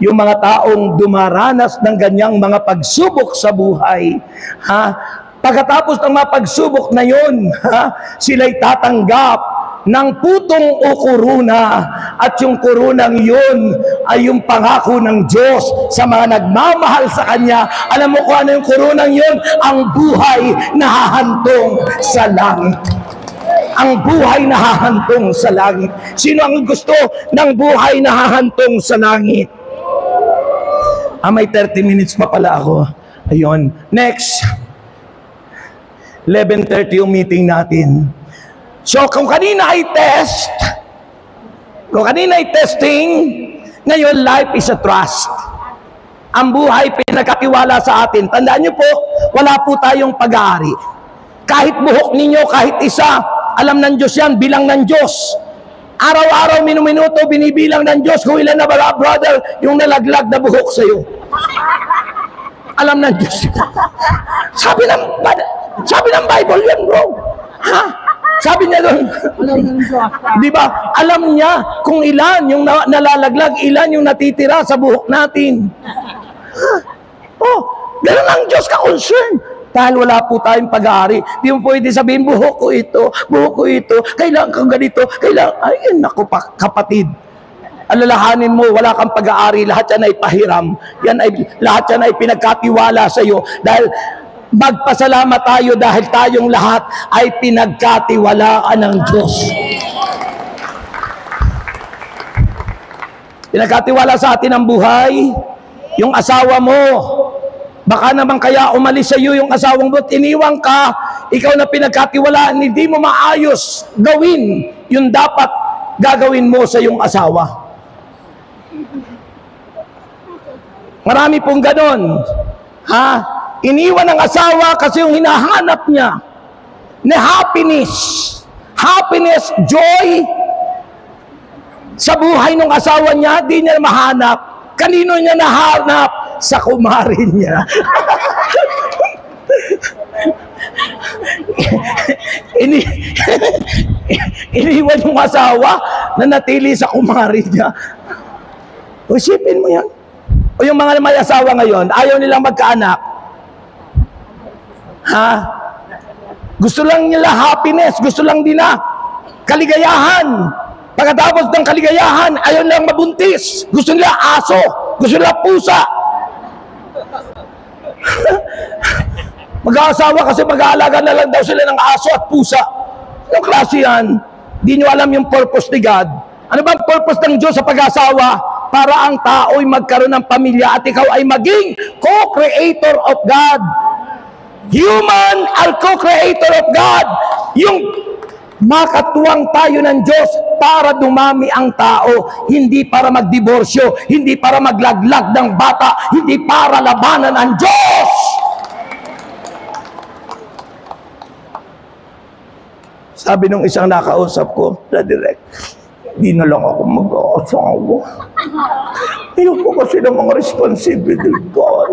Yung mga taong dumaranas ng ganyang mga pagsubok sa buhay. Pagkatapos ng mga pagsubok na yun, sila'y tatanggap ng putong o kuruna, at yung kurunang yun ay yung pangako ng Diyos sa mga nagmamahal sa Kanya. Alam mo kung ano yung kurunang yun? Ang buhay na hahantong sa langit. Ang buhay na hahantong sa langit. Sino ang gusto ng buhay na hahantong sa langit? May 30 minutes pa pala ako. Ayun. Next. 11:30 yung meeting natin. So, kung kanina ay test, kung kanina ay testing, ngayon life is a trust. Ang buhay pinagkatiwala sa atin. Tandaan niyo po, wala po tayong pag-aari. Kahit buhok ninyo, kahit isa, alam ng Diyos yan, bilang ng Diyos. Araw-araw, minuminuto, binibilang ng Diyos kung ilan na ba, brother, yung nalaglag na buhok sa'yo. Alam ng Diyos. Sabi ng Bible yan, bro. Sabi niya doon, di ba, alam niya kung ilan yung nalalaglag, ilan yung natitira sa buhok natin. Oh, ganun ang Diyos ka-concern. Dahil wala po tayong pag-aari. Di mo pwede sabihin, buhok ko ito, kailangan kang ganito, kailangan, ay, naku pa, kapatid. Alalahanin mo, wala kang pag-aari, lahat yan ay pahiram. Lahat yan ay pinagkatiwala sa iyo. Dahil magpasalamat tayo dahil tayong lahat ay pinagkatiwalaan ng Diyos. Pinagkatiwala sa atin ang buhay, yung asawa mo. Baka naman kaya umalis sa iyo yung asawang mo, iniwang ka, ikaw na pinagkatiwalaan, hindi mo maayos gawin yung dapat gagawin mo sa iyong asawa. Marami pong ganon. Iniwan ng asawa kasi yung hinahanap niya na happiness, joy sa buhay ng asawa niya, di niya mahanap. Kanino niya nahanap? Sa kumarin niya. Iniwan yung asawa na natili sa kumarin niya. Isipin mo yan. O yung mga may asawa ngayon, ayaw nilang magkaanak. Gusto lang nila happiness, gusto lang nila kaligayahan. Pagkatapos ng kaligayahan, ayaw nilang mabuntis. Gusto nila aso, gusto nila pusa. Mag-aasawa kasi mag-aalaga na lang daw sila ng aso at pusa. Anong klase yan? Di nyo alam yung purpose ni God. Ano ba ang purpose ng Diyos sa pag-asawa? Para ang tao'y magkaroon ng pamilya at ikaw ay maging co-creator of God. Human are co-creator of God. Yung makatuwang tayo ng Diyos para dumami ang tao, hindi para magdiborsyo, hindi para maglaglag ng bata, hindi para labanan ang Diyos. Sabi nung isang nakausap ko, direct, di na lang ako mag-aasawa. Ayun ko kasi ng mga responsibilidad.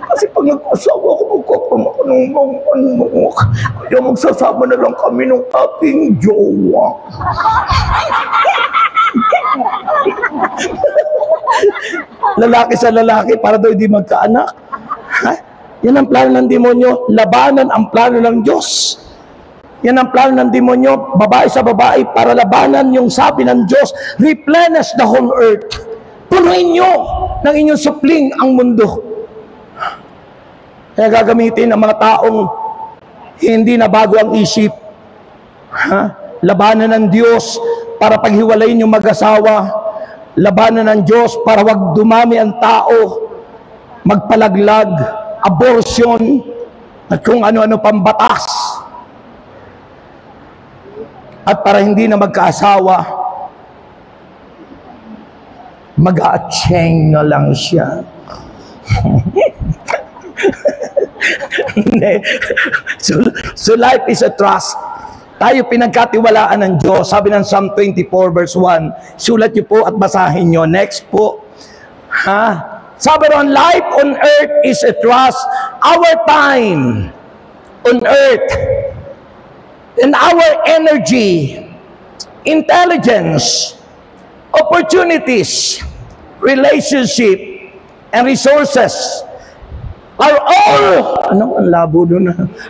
Kasi pag nag-asawa ako, magkakaroon ako ng mga anak. Kaya magsasama na lang kami ng aking jowa. Lalaki sa lalaki para daw hindi magkaanak. Yan ang plano ng demonyo. Labanan ang plano ng Diyos. Yan ang plano ng demonyo, babae sa babae, para labanan yung sabi ng Diyos, replenish the whole earth. Punuin nyo ng inyong supling ang mundo. Kaya gagamitin ang mga taong hindi na bago ang isip. Labanan ng Diyos para paghiwalayin yung mag-asawa. Labanan ng Diyos para wag dumami ang tao, magpalaglag, abortion, at kung ano-ano pang batas. At para hindi na magkaasawa, mag-a-cheng na lang siya. So life is a trust. Tayo pinagkatiwalaan ng Diyos. Sabi ng Psalm 24 verse 1. Sulat niyo po at basahin niyo. Next po. Sabi ron, life on earth is a trust. Our time on earth and our energy, intelligence, opportunities, relationship, and resources are all,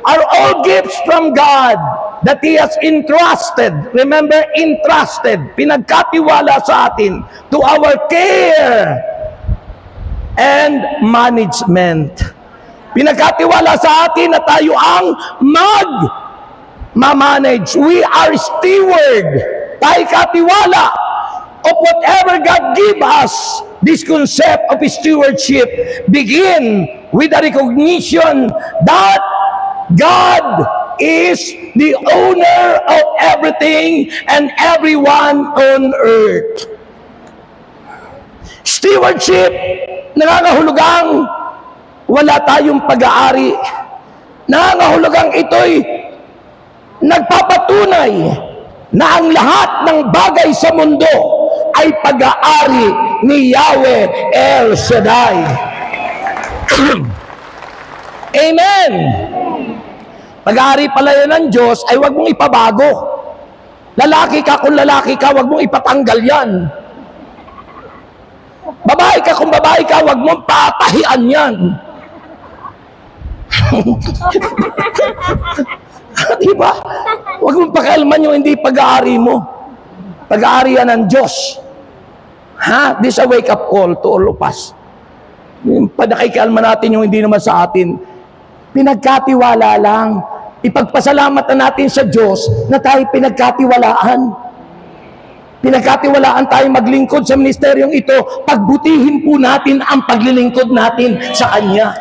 are all gifts from God that He has entrusted. Remember, entrusted, pinagkatiwala sa atin to our care and management. Pinagkatiwala sa atin na tayo ang ma-manage. We are steward. Tayo katiwala of whatever God give us. This concept of stewardship begin with the recognition that God is the owner of everything and everyone on earth. Stewardship, nangangahulugang wala tayong pag-aari. Nangangahulugang ito'y nagpapatunay na ang lahat ng bagay sa mundo ay pag-aari ni Yahweh El Shaddai. Amen! Pag-aari pala yan ng Diyos ay huwag mong ipabago. Lalaki ka kung lalaki ka, wag mong ipatanggal yan. Babae ka kung babae ka, wag mong patahian yan. Diba? Wag mong pakialaman yung hindi pag-aari mo. Pag-aari yan ng Diyos. Ha? This is a wake-up call to all of us. Panakikalma natin yung hindi naman sa atin. Pinagkatiwala lang. Ipagpasalamat na natin sa Diyos na tayo pinagkatiwalaan. Pinagkatiwalaan tayo maglingkod sa ministeryong ito. Pagbutihin po natin ang paglilingkod natin sa Kanya.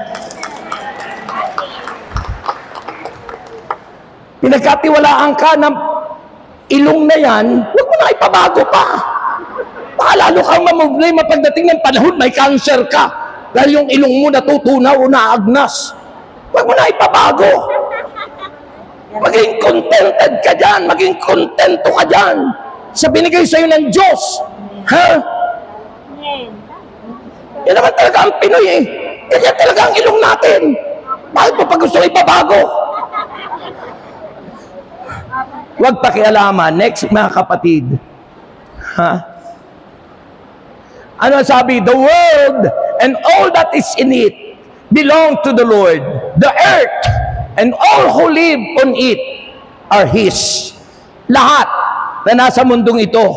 Pinagkatiwalaan ka ng ilong na yan, huwag mo na ipabago pa. Baka lalo kang mamumblema pagdating ng panahon, may cancer ka. Dahil yung ilong mo natutunaw o naagnas. Huwag mo na ipabago. Maging contented ka dyan. Maging kontento ka dyan. Sa binigay sa'yo ng Diyos. Ha? Yan naman talaga ang Pinoy eh. Ganyan talaga ang ilong natin. Bakit mo pa gusto ipabago? Huwag pakialaman. Next, mga kapatid. Ha? Ano sabi? The world and all that is in it belong to the Lord. The earth and all who live on it are His. Lahat na nasa mundong ito,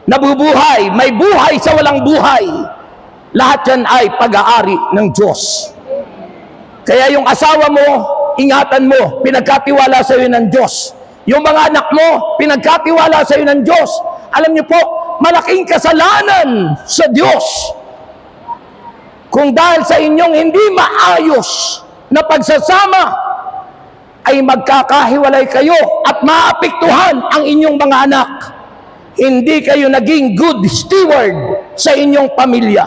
nabubuhay, may buhay sa walang buhay, lahat yan ay pag-aari ng Diyos. Kaya yung asawa mo, ingatan mo, pinagkatiwala sa iyo ng Diyos. Yung mga anak mo, pinagkatiwala sa iyo ng Diyos. Alam niyo po, malaking kasalanan sa Diyos kung dahil sa inyong hindi maayos na pagsasama ay magkakahiwalay kayo at maapektuhan ang inyong mga anak. Hindi kayo naging good steward sa inyong pamilya.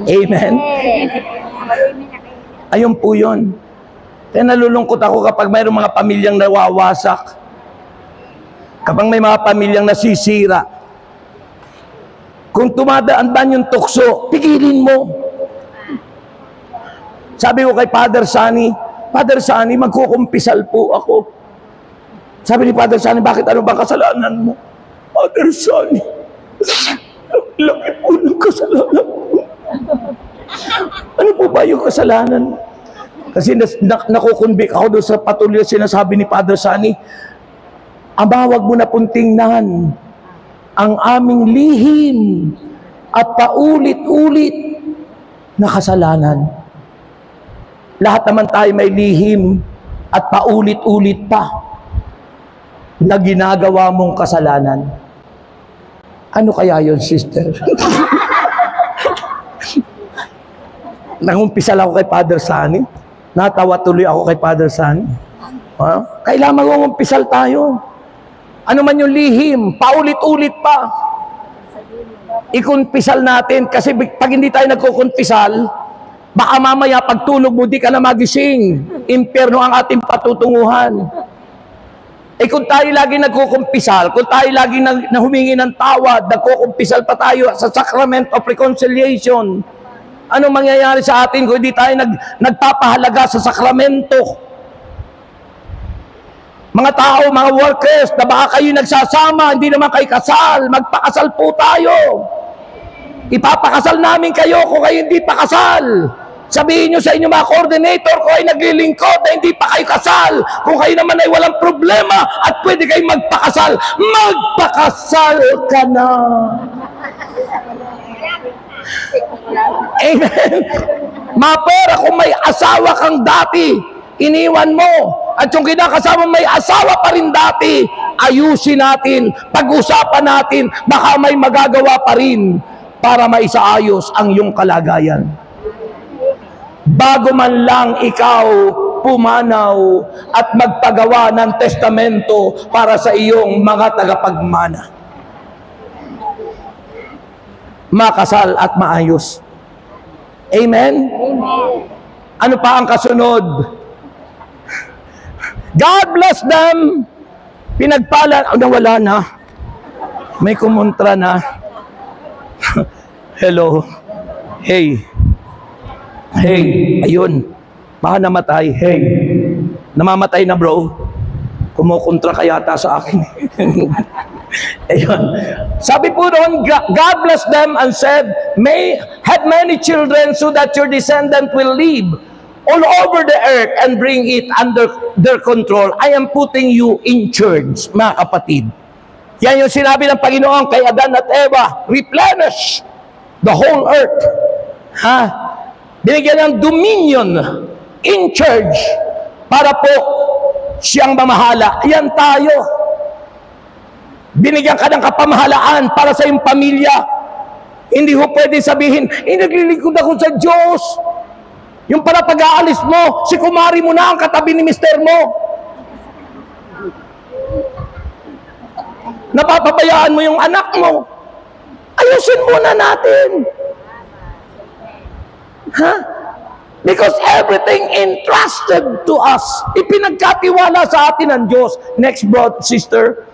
Amen? Ayun po yun. Kaya nalulungkot ako kapag mayroong mga pamilyang nawawasak. Kapag may mga pamilyang nasisira. Kung tumadaan ba yung tukso, pigilin mo. Sabi ko kay Father Sunny, Father Sunny, magkukumpisal po ako. Sabi ni Father Sunny, bakit ano ba kasalanan mo? Father Sunny, laki po ng kasalanan mo. Ano po ba yung kasalanan? Kasi nakukonvict ako doon sa patuloy sinasabi ni Father Sunny, Ama, wag mo na pong tingnan ang aming lihim at paulit-ulit na kasalanan. Lahat naman tayo may lihim at paulit-ulit pa na ginagawa mong kasalanan. Ano kaya yun, sister? Nangumpisal ako kay Father Sunny. Natawa tuloy ako kay Father Sunny. Kailangan mangumpisal tayo. Ano man yung lihim, paulit-ulit pa. Ikumpisal natin kasi pag hindi tayo nagkukumpisal, baka mamaya pagtulog mo di ka na magising. Impyerno ang ating patutunguhan. Kung tayo lagi nagkukumpisal, kung tayo lagi humingi ng tawad, nagkukumpisal pa tayo sa Sacrament of Reconciliation, anong mangyayari sa atin kung hindi tayo nagpapahalaga sa sakramento? Mga tao, mga workers, na baka kayo nagsasama, hindi naman kayo kasal, magpakasal po tayo. Ipapakasal namin kayo kung kayo hindi pakasal. Sabihin nyo sa inyong mga coordinator kung kayo naglilingkod na hindi pa kayo kasal. Kung kayo naman ay walang problema at pwede kayo magpakasal, magpakasal ka na. Amen. Mapera kung may asawa kang dati, iniwan mo, at yung kinakasama may asawa pa rin dati, ayusin natin, pag-usapan natin, baka may magagawa pa rin para maisaayos ang iyong kalagayan. Bago man lang ikaw pumanaw at magpagawa ng testamento para sa iyong mga tagapagmana. Makasal at maayos. Amen? Amen. Ano pa ang kasunod? God bless them. Pinagpala, nawala na. May kumontra na, hello, hey, ayun, baka namatay, hey, namamatay na bro, kumukontra ka yata sa akin. Ayun. Sabi po doon, God blessed them and said, have many children so that your descendant will live all over the earth and bring it under their control. I am putting you in charge, mga kapatid. Yan yung sinabi ng Panginoon kay Adan at Eva, replenish the whole earth. Ha? Binigyan ng dominion, in charge, para po siyang mamahala. Yan tayo. Binigyan ka ng kapamahalaan para sa iyong pamilya. Hindi ho pwede sabihin, naglilingkod ako sa Diyos. Yung pala pag-aalis mo, si kumari mo na ang katabi ni mister mo. Napapabayaan mo yung anak mo. Ayusin muna natin. Ha? Because everything entrusted to us, ipinagkatiwala sa atin ng Diyos. Next, brother, sister.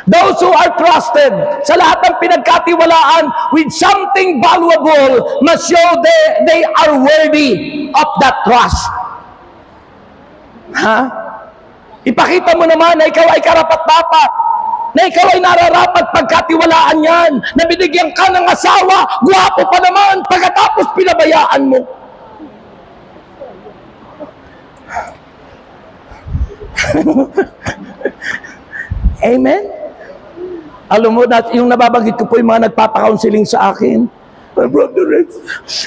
Those who are trusted sa lahat ng pinagkatiwalaan with something valuable must show they are worthy of that trust. Ha? Ipakita mo naman na ikaw ay karapat-dapat, na ikaw ay nararapat pagkatiwalaan yan, na binigyan ka ng asawa, guwapo pa naman, pagkatapos pinabayaan mo. Amen? Alam mo, yung nababanggit ko po yung mga nagpapa-counseling sa akin. Brother Rex,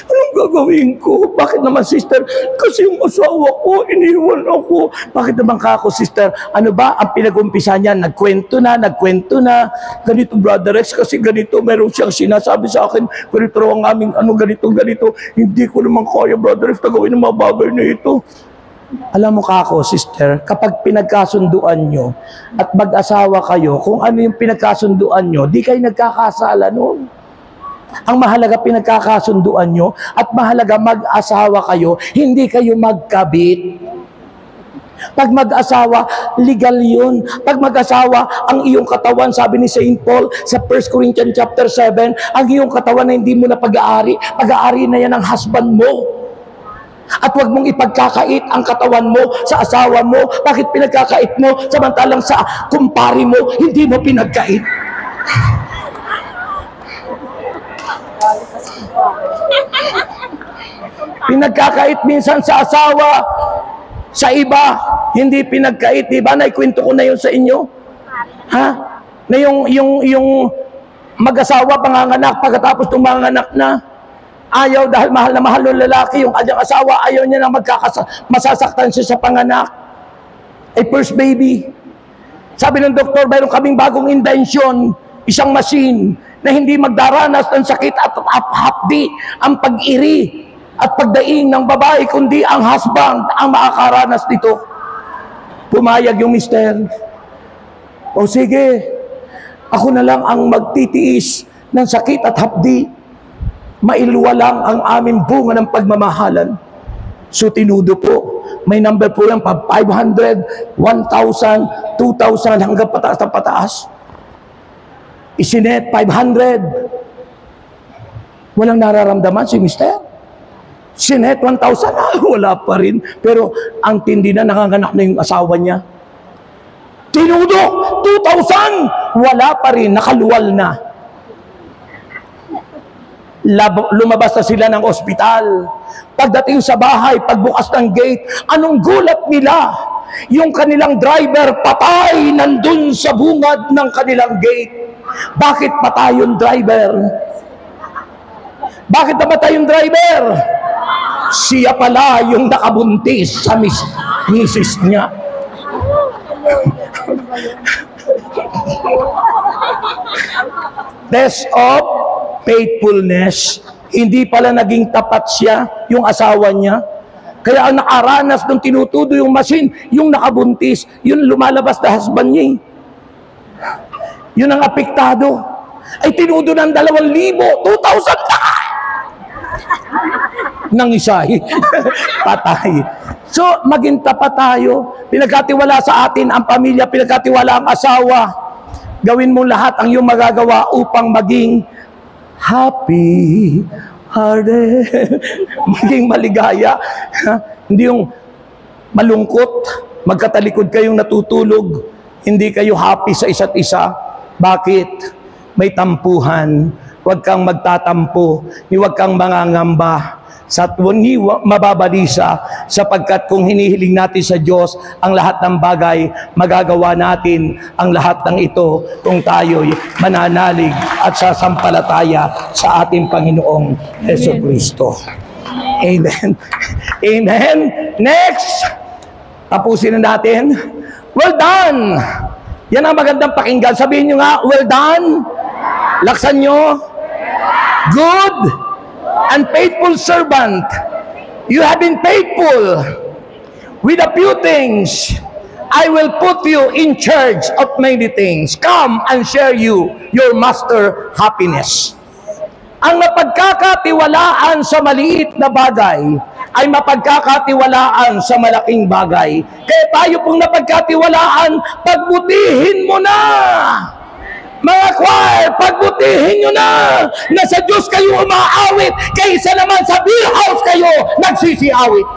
anong gagawin ko? Bakit naman, sister? Kasi yung asawa ko, iniwan ako. Bakit naman ka ako, sister? Ano ba? Ang pinag-umpisa niya, nagkwento na. Ganito, Brother Rex, kasi ganito, meron siyang sinasabi sa akin, ganito raw ang aming, ganito. Hindi ko naman kaya, Brother Rex, gawin ng mga bagay na ito. Alam mo kako, sister, kapag pinagkasunduan nyo at mag-asawa kayo, kung ano yung pinagkasunduan nyo, di kayo nagkakasala noon. Ang mahalaga pinagkakasunduan nyo at mahalaga mag-asawa kayo, hindi kayo magkabit. Pag mag-asawa, legal yun. Pag mag-asawa, ang iyong katawan, sabi ni St. Paul sa 1 Corinthians chapter 7, ang iyong katawan na hindi mo na pag-aari, pag-aari na yan ang husband mo. At huwag mong ipagkakait ang katawan mo sa asawa mo. Bakit pinagkakait mo? Samantalang sa kumpari mo, hindi mo pinagkait. Pinagkakait minsan sa asawa, sa iba, hindi pinagkait. Diba? Naikwento ko na yun sa inyo. Ha? Na yung mag-asawa, panganganak, pagkatapos tumanganak na, ayaw dahil mahal na mahal ng lalaki yung kanyang asawa, ayaw niya na masasaktan siya sa panganak. First baby. Sabi ng doktor, mayroon kaming bagong invention, isang machine na hindi magdaranas ng sakit at hapdi ang pag-iri at pagdaing ng babae, kundi ang husband ang makakaranas nito. Pumayag yung mister. O sige, ako na lang ang magtitiis ng sakit at hapdi. Mailuwa lang ang aming bunga ng pagmamahalan. So tinudo po. May number po yan, 500, 1,000, 2,000, hanggang pataas na pataas. Isinet, 500. Walang nararamdaman si mister. Sinet, 1,000, wala pa rin. Pero ang tindi na, nanganganak na yung asawa niya. Tinudo, 2,000, wala pa rin, nakaluwal na. Lumabas na sila ng ospital. Pagdating sa bahay, pagbukas ng gate, anong gulat nila? Yung kanilang driver patay nandun sa bungad ng kanilang gate. Bakit patay yung driver? Bakit namatay yung driver? Siya pala yung nakabuntis sa misis niya. Test of faithfulness. Hindi pala naging tapat siya, yung asawa niya. Kaya ang nakaranas nung tinutudo yung machine, yung nakabuntis, yun lumalabas na husband niya. Yun ang apektado. Ay tinudo ng 2,000, 2,000 na! Nang isahi. Patay. So, maging tapat tayo. Pinagkatiwala sa atin ang pamilya, pinagkatiwala ang asawa. Gawin mo lahat ang iyong magagawa upang maging happy hearted. Maging maligaya. Hindi yung malungkot, magkatalikod kayong natutulog, hindi kayo happy sa isa't isa. Bakit? May tampuhan. Huwag kang magtatampo, huwag kang mangangamba, sa hindi mababalisa, sapagkat kung hinihiling natin sa Diyos ang lahat ng bagay, magagawa natin ang lahat ng ito kung tayo'y mananalig at sasampalataya sa ating Panginoong Jesucristo. Amen. Amen. Next, tapusin na natin. Well done. Yan ang magandang pakinggan. Sabihin nyo nga, well done. Laksan nyo. Good and faithful servant. You have been faithful with a few things. I will put you in charge of many things. Come and share your master happiness. Ang mapagkakatiwalaan sa maliit na bagay ay mapagkakatiwalaan sa malaking bagay. Kaya tayo pong napagkatiwalaan, pagbutihin mo na. Mga choir, pagbutihin nyo na sa Diyos kayo umaawit, kaysa naman sa beer house kayo nagsisiawit.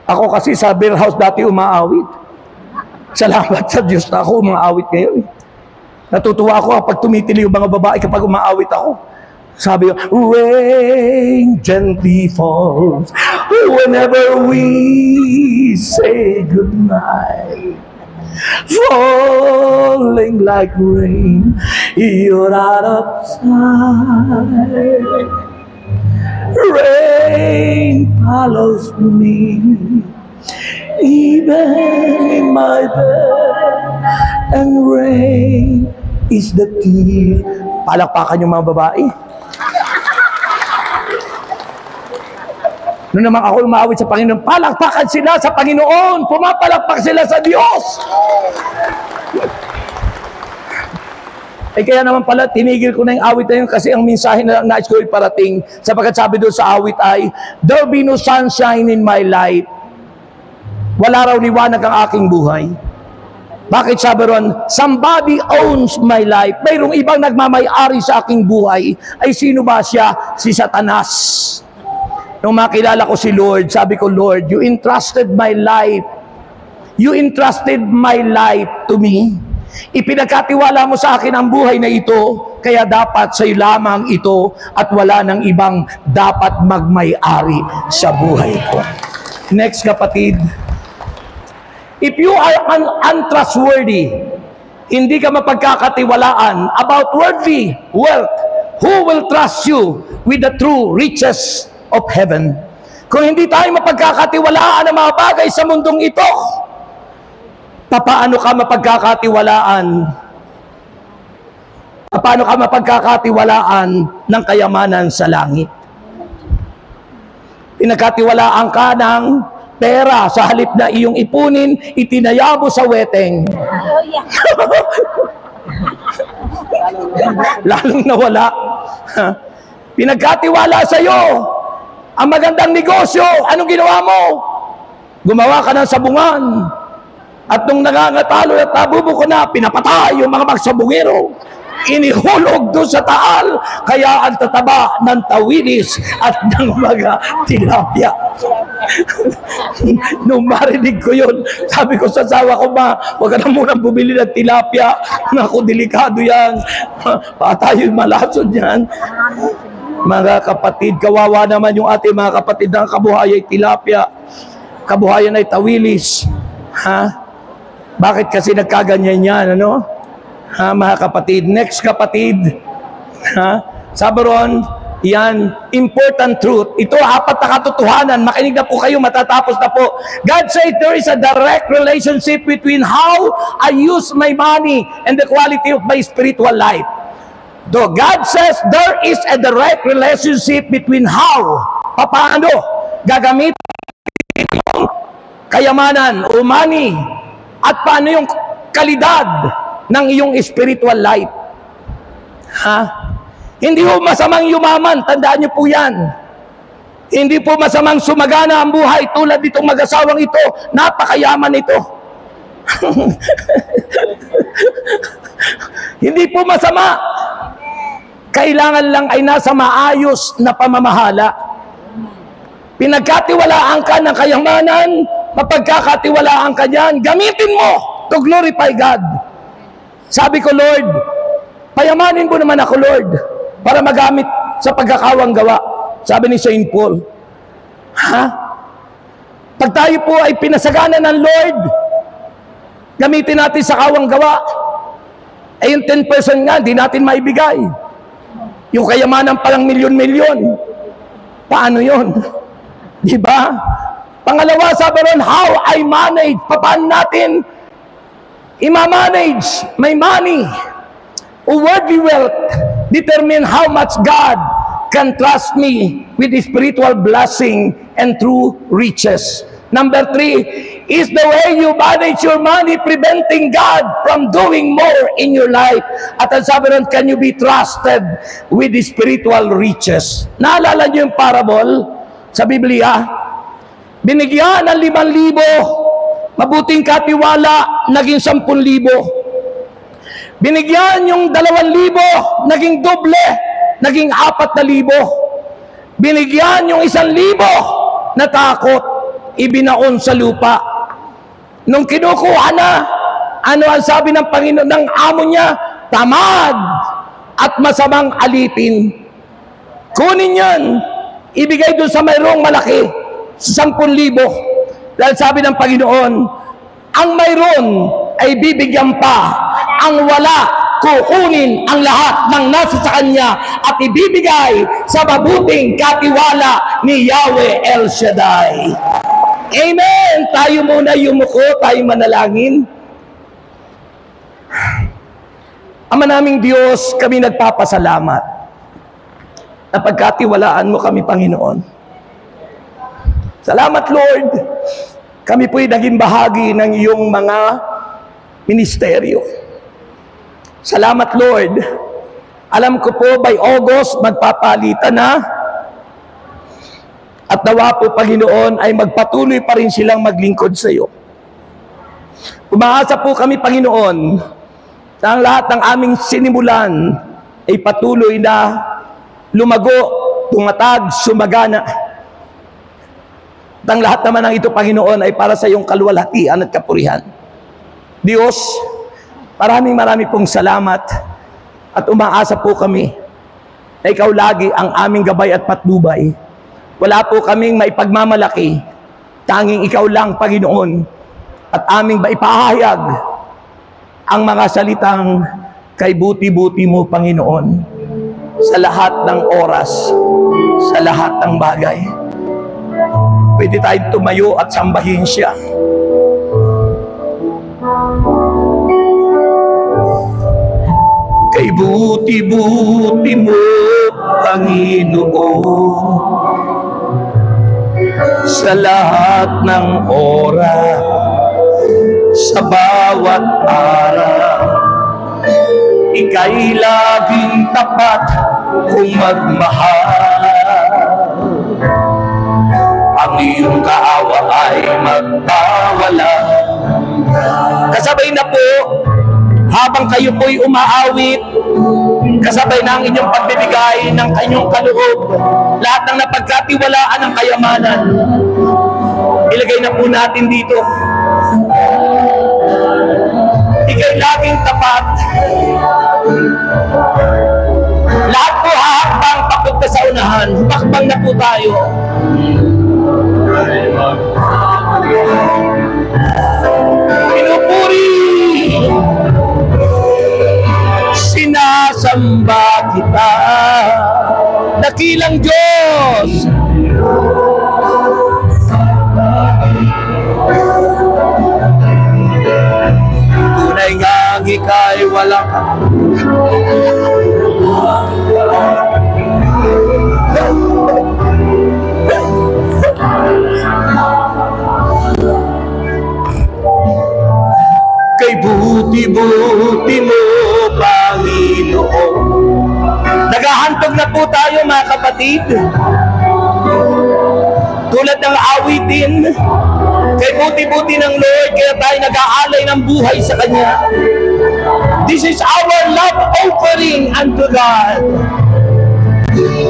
Ako kasi sa beer house dati umaawit. Salamat sa Diyos na ako umaawit ngayon. Natutuwa ako kapag tumitili yung mga babae kapag umaawit ako. Sabi ko, rain gently falls whenever we say goodnight. Falling like rain, you're out of sight. Rain follows me, even in my bed, and rain is the key. Palakpakan yung mga babae. Noon naman ako umawit sa Panginoon, palakpakan sila sa Panginoon, pumapalakpak sila sa Diyos. Kaya naman pala, tinigil ko na yung awit na yun kasi ang mensahe na nais ko iparating, sapagkat sabi doon sa awit ay, there be no sunshine in my life. Wala raw liwanag ang aking buhay. Bakit sabi ron, somebody owns my life. Mayroong ibang nagmamay-ari sa aking buhay. Ay sino ba siya? Si Satanas. Nung makilala ko si Lord, sabi ko, Lord, you entrusted my life. You entrusted my life to me. Ipinagkatiwala mo sa akin ang buhay na ito, kaya dapat sa iyo lamang ito at wala ng ibang dapat magmay-ari sa buhay ko. Next, kapatid. If you are untrustworthy, hindi ka mapagkakatiwalaan about worldly wealth, who will trust you with the true riches of heaven? Kung hindi tayo mapagkakatiwalaan ng mga bagay sa mundong ito, paano ka mapagkakatiwalaan? Paano ka mapagkakatiwalaan ng kayamanan sa langit? Pinagkatiwalaan ka ng pera, sa halip na iyong ipunin, itinaya mo sa weteng. Lalong nawala. Pinagkatiwala sa iyo ang magandang negosyo. Anong ginawa mo? Gumawa ka ng sabungan. At nung nangangatalo at nabubuko na, pinapatay yung mga magsabungero. Inihulog doon sa taal, kaya ang tataba ng tawilis at ng mga tilapia. Nung marinig ko yun, sabi ko sa asawa ko, ma, huwag ka na munang bumili ng tilapia. Naku, delikado yan. Tayo'y malasod yan. Mga kapatid, kawawa naman yung ating mga kapatid ng kabuhayan ay tilapia. Kabuhayan ay tawilis. Ha? Bakit kasi nagkaganyan yan, ano? Ha, mga kapatid. Next, kapatid. Ha? Sabi ron, yan, important truth. Ito, apat na katotohanan. Makinig na po kayo, matatapos na po. God said there is a direct relationship between how I use my money and the quality of my spiritual life. So, God says there is a direct relationship between how, paano gagamitin yung kayamanan o money at paano yung kalidad ng iyong spiritual life. Ha? Hindi mo masamang yumaman, tandaan niyo po yan. Hindi po masamang sumagana ang buhay tulad nitong mag-asawang ito. Napakayaman ito. Hindi po masama. Kailangan lang ay nasa maayos na pamamahala. Pinagkatiwalaan ka ng kayamanan, mapagkakatiwalaan ka niyan, gamitin mo to glorify God. Sabi ko, Lord, payamanin mo naman ako, Lord, para magamit sa pagkakawang gawa. Sabi ni St. Paul. Ha? Pag tayo po ay pinasagana ng Lord, gamitin natin sa kawang gawa. Ay yung 10% nga, di natin maibigay. Yung kayamanan palang milyon-milyon. Paano yon? Diba? Pangalawa, sabi ron, how I manage. Paano natin i-manage my money? Worldly wealth determine how much God can trust me with the spiritual blessing and true riches. Number 3, is the way you manage your money preventing God from doing more in your life? At ang sabi ron, can you be trusted with the spiritual riches? Naalala niyo yung parable sa Biblia? Binigyan ng 5,000, mabuting katiwala, naging 10,000. Binigyan yung 2,000, naging doble, naging 4,000. Binigyan yung 1,000, natakot, ibinaon sa lupa. Nung kinukuha na, ano ang sabi ng Panginoon, ng amo niya? Tamad at masamang alipin. Kunin yan, ibigay doon sa mayroong malaki, sa 10,000. Dahil sabi ng Panginoon, ang mayroon ay bibigyan pa, ang wala, kukunin ang lahat ng nasa sa kanya at ibibigay sa mabuting katiwala ni Yahweh El Shaddai. Amen! Tayo muna yumuko, tayo manalangin. Ama naming Diyos, kami nagpapasalamat na pagkatiwalaan mo kami, Panginoon. Salamat, Lord. Kami po'y naging bahagi ng iyong mga ministeryo. Salamat, Lord. Alam ko po, by August, magpapalitan na. At nawa po, Panginoon, ay magpatuloy pa rin silang maglingkod sa iyo. Umaasa po kami, Panginoon, na ang lahat ng aming sinimulan ay patuloy na lumago, tumatag, sumagana. At ang lahat naman ng ito, Panginoon, ay para sa iyong kaluwalhatian at kapurihan. Diyos, maraming pong salamat at umaasa po kami na ikaw lagi ang aming gabay at patnubay. Wala po kaming maipagmamalaki, tanging ikaw lang, Panginoon, at aming maipahayag ang mga salitang kay buti-buti mo, Panginoon, sa lahat ng oras, sa lahat ng bagay. Pwede tayong tumayo at sambahin siya. Kay buti-buti mo, Panginoon, sa lahat ng oras, sa bawat araw, ika'y laging tapat kung magmahal. Ang iyong kaawa ay magpawala. Kasabay na po, habang kayo po'y umaawit, kasabay na ang inyong pagbibigay ng kanyang kaloob, lahat ng napagkatiwalaan ng kayamanan, ilagay na po natin dito. Ika'y laging tapat. Lahat po hahakbang papunta sa unahan. Humakbang na po tayo. Pinupuri, sinasamba kita, dakilang Diyos. Tunay ngang ika'y walang kay buti-buti mo, Panginoon. Naghahantog na po tayo, mga kapatid. Tulad ng awitin, kay buti-buti ng Lord, kaya tayo nag-aalay ng buhay sa Kanya. This is our love offering unto God.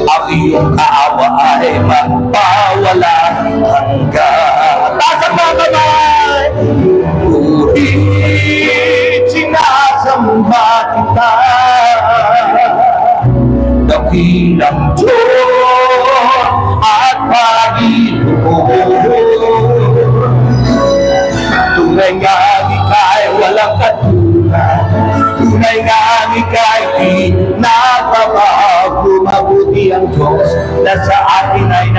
Ang iyong kaawa ay magpawala hanggang. Taas ang mga kamay. Ngunit sinasamba kita, dakilang Diyos at Panginoon. Tunay nga ika'y walang katulad, tunay nga ika'y di nagbabago. Mabuti ang Diyos na sa atin ay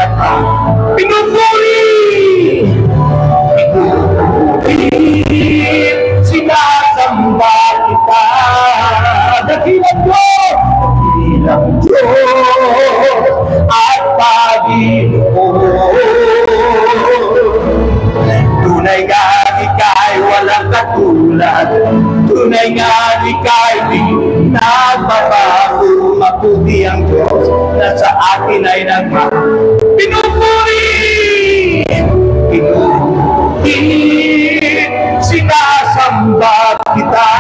pinupuri. Sinasamba kita, dakilang Diyos at Panginoon. Tunay nga ika'y walang katulad, tunay nga ika'y di nagbabago. Mabuti ang Diyos na sa atin ay pinupuri. Sinasamba kita,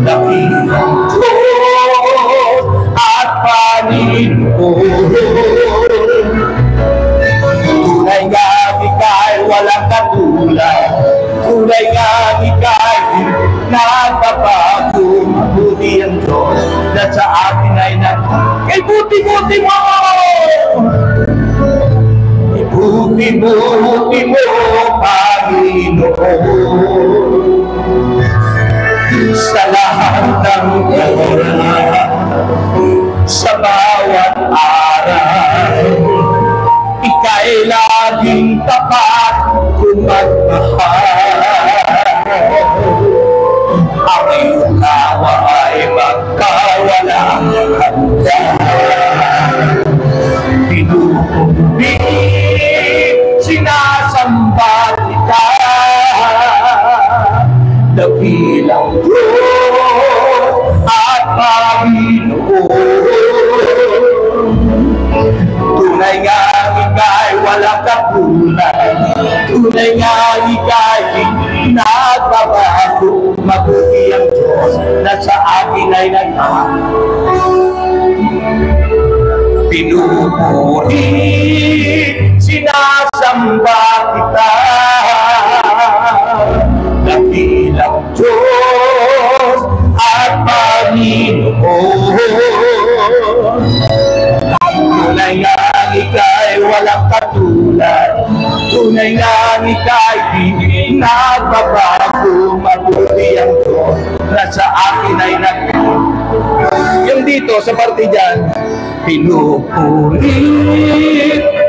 dakilang Diyos at Panginoon. Tunay nga ika'y walang katulad, tunay nga ika'y nagbabago. Mabuti ang Diyos na sa atin ay kay buti-buti mo! Buti-buti mo, Panginoon, sa lahat ng oras, sa bawat araw, ika'y laging tapat kung magmahal. Ang iyong awa ay magkawalang hanggan. Pinupuri, sinasamba kita, dakilang Diyos at Panginoon. Tunay nga ika'y walang katulad, tunay nga ika'y nagbabago. Mabuti ang Diyos na sa akin ay pinupuri, sinasamba kita, dakilang Diyos at Panginoon. Tunay nga ika'y walang katulad, tunay nga ika'y di nagbabago. Mabuti ang Diyos na sa akin ay yung dito sa parte dyan, pinupuri,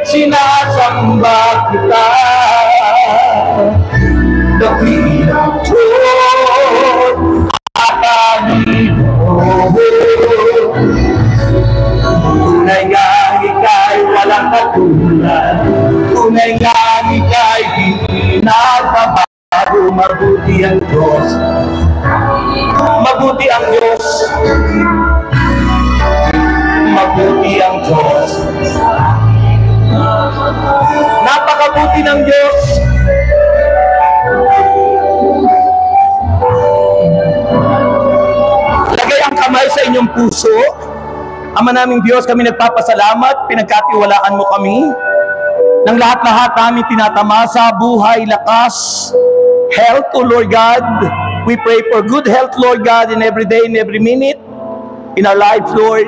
sinasamba kita, dakilang Diyos at Panginoon. Tunay nga ika'y walang katulad, tunay nga ika'y di nagbabago. Mabuti ang Diyos, mabuti ang Diyos, mabuti ang Diyos. Napakabuti ng Diyos. Lagay ang kamay sa inyong puso. Ama naming Diyos, kami nagpapasalamat, pinagkatiwalaan mo kami ng lahat-lahat namin tinatamasa, buhay, lakas, health, O Lord God. We pray for good health, Lord God, in every day, in every minute, in our lives, Lord.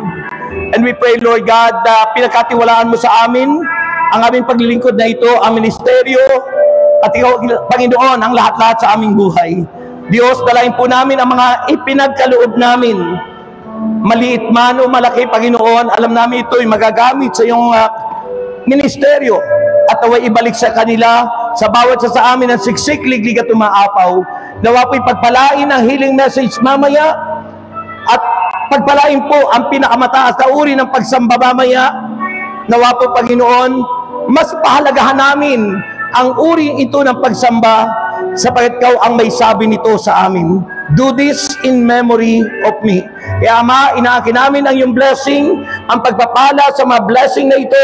And we pray, Lord God, na pinagkatiwalaan mo sa amin ang aming paglilingkod na ito, ang ministeryo, at ikaw, Panginoon, ang lahat-lahat sa aming buhay. Diyos, dalahin po namin ang mga ipinagkaloob namin. Maliit man o malaki, Panginoon, alam namin ito'y magagamit sa iyong ministeryo. At naway ibalik sa kanila, sa bawat sa amin ang siksik, liglig at umaapaw. Nawa po'y pagpalain ang healing message mamaya, at pagpalain po ang pinakamataas na uri ng pagsamba mamaya. Nawa po, Panginoon, mas pahalagahan namin ang uri ito ng pagsamba, sapagkat ikaw ang may sabi nito sa amin. Do this in memory of me. Kaya Ama, inaakin namin ang iyong blessing, ang pagpapala sa mga blessing na ito,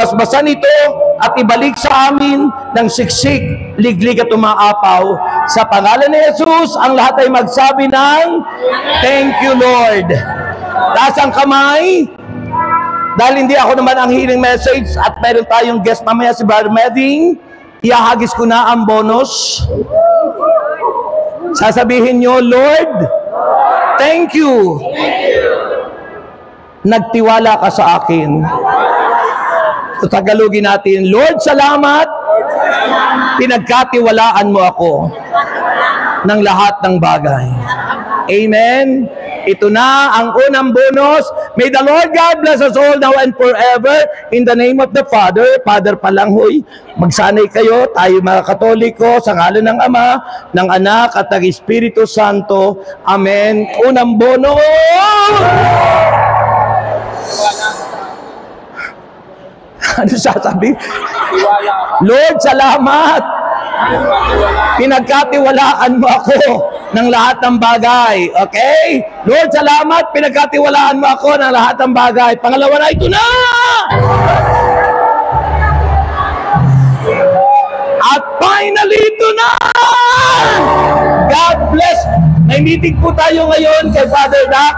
basbasan ito, at ibalik sa amin ng siksik, liglig at umaapaw. Sa pangalan ni Jesus, ang lahat ay magsabi ng thank you, Lord. Taas ang kamay. Dahil hindi ako naman ang healing message at meron tayong guest mamaya si Brother Meding, ihahagis ko na ang bonus. Sasabihin nyo, Lord, thank you. Nagtiwala ka sa akin. So, Tagalogin natin, Lord, salamat. Pinagkatiwalaan mo ako ng lahat ng bagay. Amen. Ito na ang unang bonus. May the Lord God bless us all now and forever. In the name of the Father. Father pa lang, hoy. Magsanay kayo, tayo mga Katoliko, sa ngalan ng Ama, ng Anak, at ng Espiritu Santo. Amen. Unang bonus! Ano sasabi? Lord, salamat! Pinagkatiwalaan mo ako ng lahat ng bagay. Okay? Lord, salamat. Pinagkatiwalaan mo ako ng lahat ng bagay. Pangalawa na, ito na! At finally, ito na! God bless. May meeting po tayo ngayon kay Father Doc.